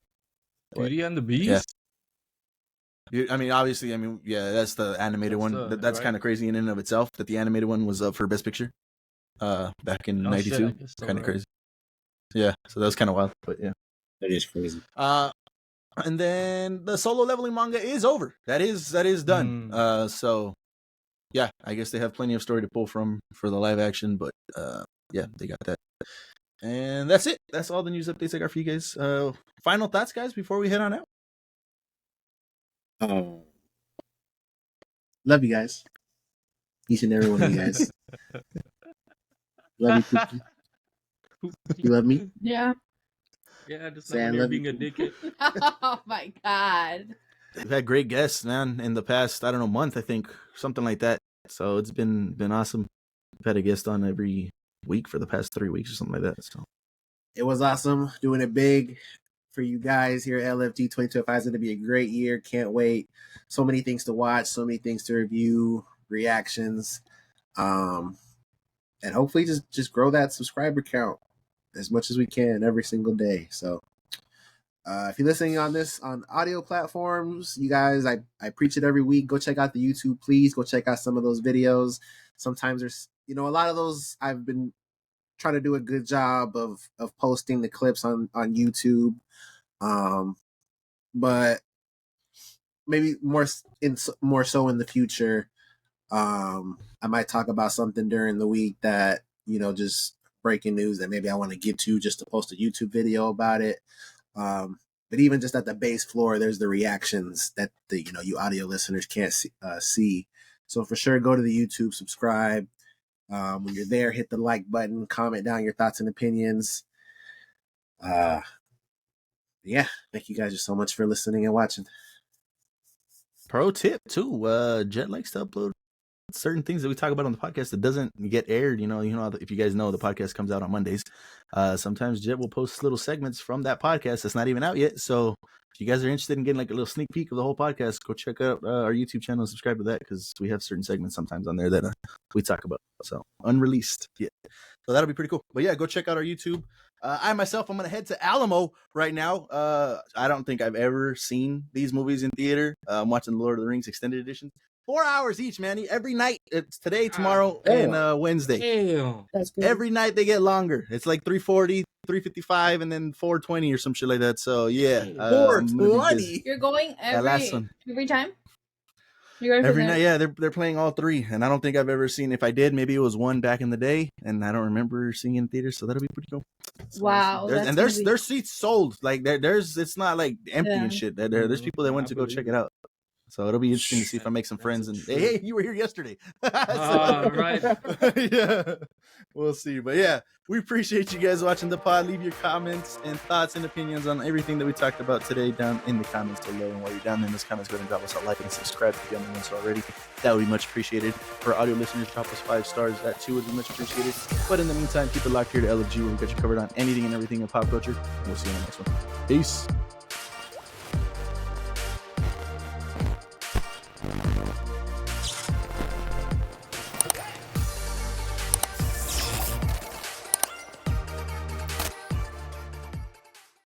Beauty and the Beast? Yeah. I mean, obviously, yeah, that's the animated one. That's right. Kind of crazy in and of itself that the animated one was up for Best Picture back in 92. Kind of crazy. Yeah, so that was kind of wild, but yeah. That is crazy. And then the Solo Leveling manga is over. That is done. So yeah, I guess they have plenty of story to pull from for the live action, but yeah, they got that. And that's it. That's all the news updates I got for you guys. Final thoughts, guys, before we head on out. Love you guys. Each and every one of you guys. Love you, Cookie. You love me? Yeah. Yeah, just not when you're being a dickhead. Oh my god. We've had great guests, man, in the past, I don't know, month, I think, something like that. So it's been awesome. We've had a guest on every week for the past 3 weeks or something like that. So it was awesome doing it big for you guys here at LFG 2025. It's going to be a great year. Can't wait. So many things to watch, so many things to review, reactions, and hopefully just grow that subscriber count as much as we can every single day. So if you're listening on this on audio platforms, you guys, I preach it every week. Go check out the YouTube, please. Go check out some of those videos. Sometimes there's, a lot of those I've been trying to do a good job of posting the clips on YouTube. But maybe more so in the future. I might talk about something during the week that, just breaking news that maybe I want to get to just to post a YouTube video about it. But even just at the base floor, there's the reactions that you audio listeners can't see. So for sure, go to the YouTube, subscribe. When you're there, hit the like button, comment down your thoughts and opinions. Yeah, thank you guys just so much for listening and watching. Pro tip too, Jet likes to upload certain things that we talk about on the podcast that doesn't get aired. You know, if you guys know, the podcast comes out on Mondays. Sometimes Jet will post little segments from that podcast that's not even out yet. So if you guys are interested in getting like a little sneak peek of the whole podcast, go check out our YouTube channel and subscribe to that, because we have certain segments sometimes on there that we talk about. So unreleased yet. So that'll be pretty cool. But yeah, go check out our YouTube. I'm going to head to Alamo right now. I don't think I've ever seen these movies in theater. I'm watching the Lord of the Rings extended edition. 4 hours each, man. Every night. It's today, tomorrow, and Wednesday. Damn. That's good. Every night they get longer. It's like 3:40, 3:55, and then 4:20 or some shit like that. So yeah, 4:20. You're going last one. every time? You're going Every night, yeah, they're playing all three, and I don't think I've ever seen. If I did, maybe it was one back in the day, and I don't remember seeing it in theaters. So that'll be pretty cool. Wow. There's seats sold. Like there's it's not like empty and shit. There's people that went to go check it out. So it'll be interesting to see if I make some friends. And hey, you were here yesterday. Right. Yeah, we'll see. But yeah, we appreciate you guys watching the pod. Leave your comments and thoughts and opinions on everything that we talked about today down in the comments below. And while you're down in those comments, go ahead and drop us a like and subscribe if you haven't done so already. That would be much appreciated. For audio listeners, drop us 5 stars. That too would be much appreciated. But in the meantime, keep it locked here to LFG, where we got you covered on anything and everything in pop culture. We'll see you in the next one. Peace.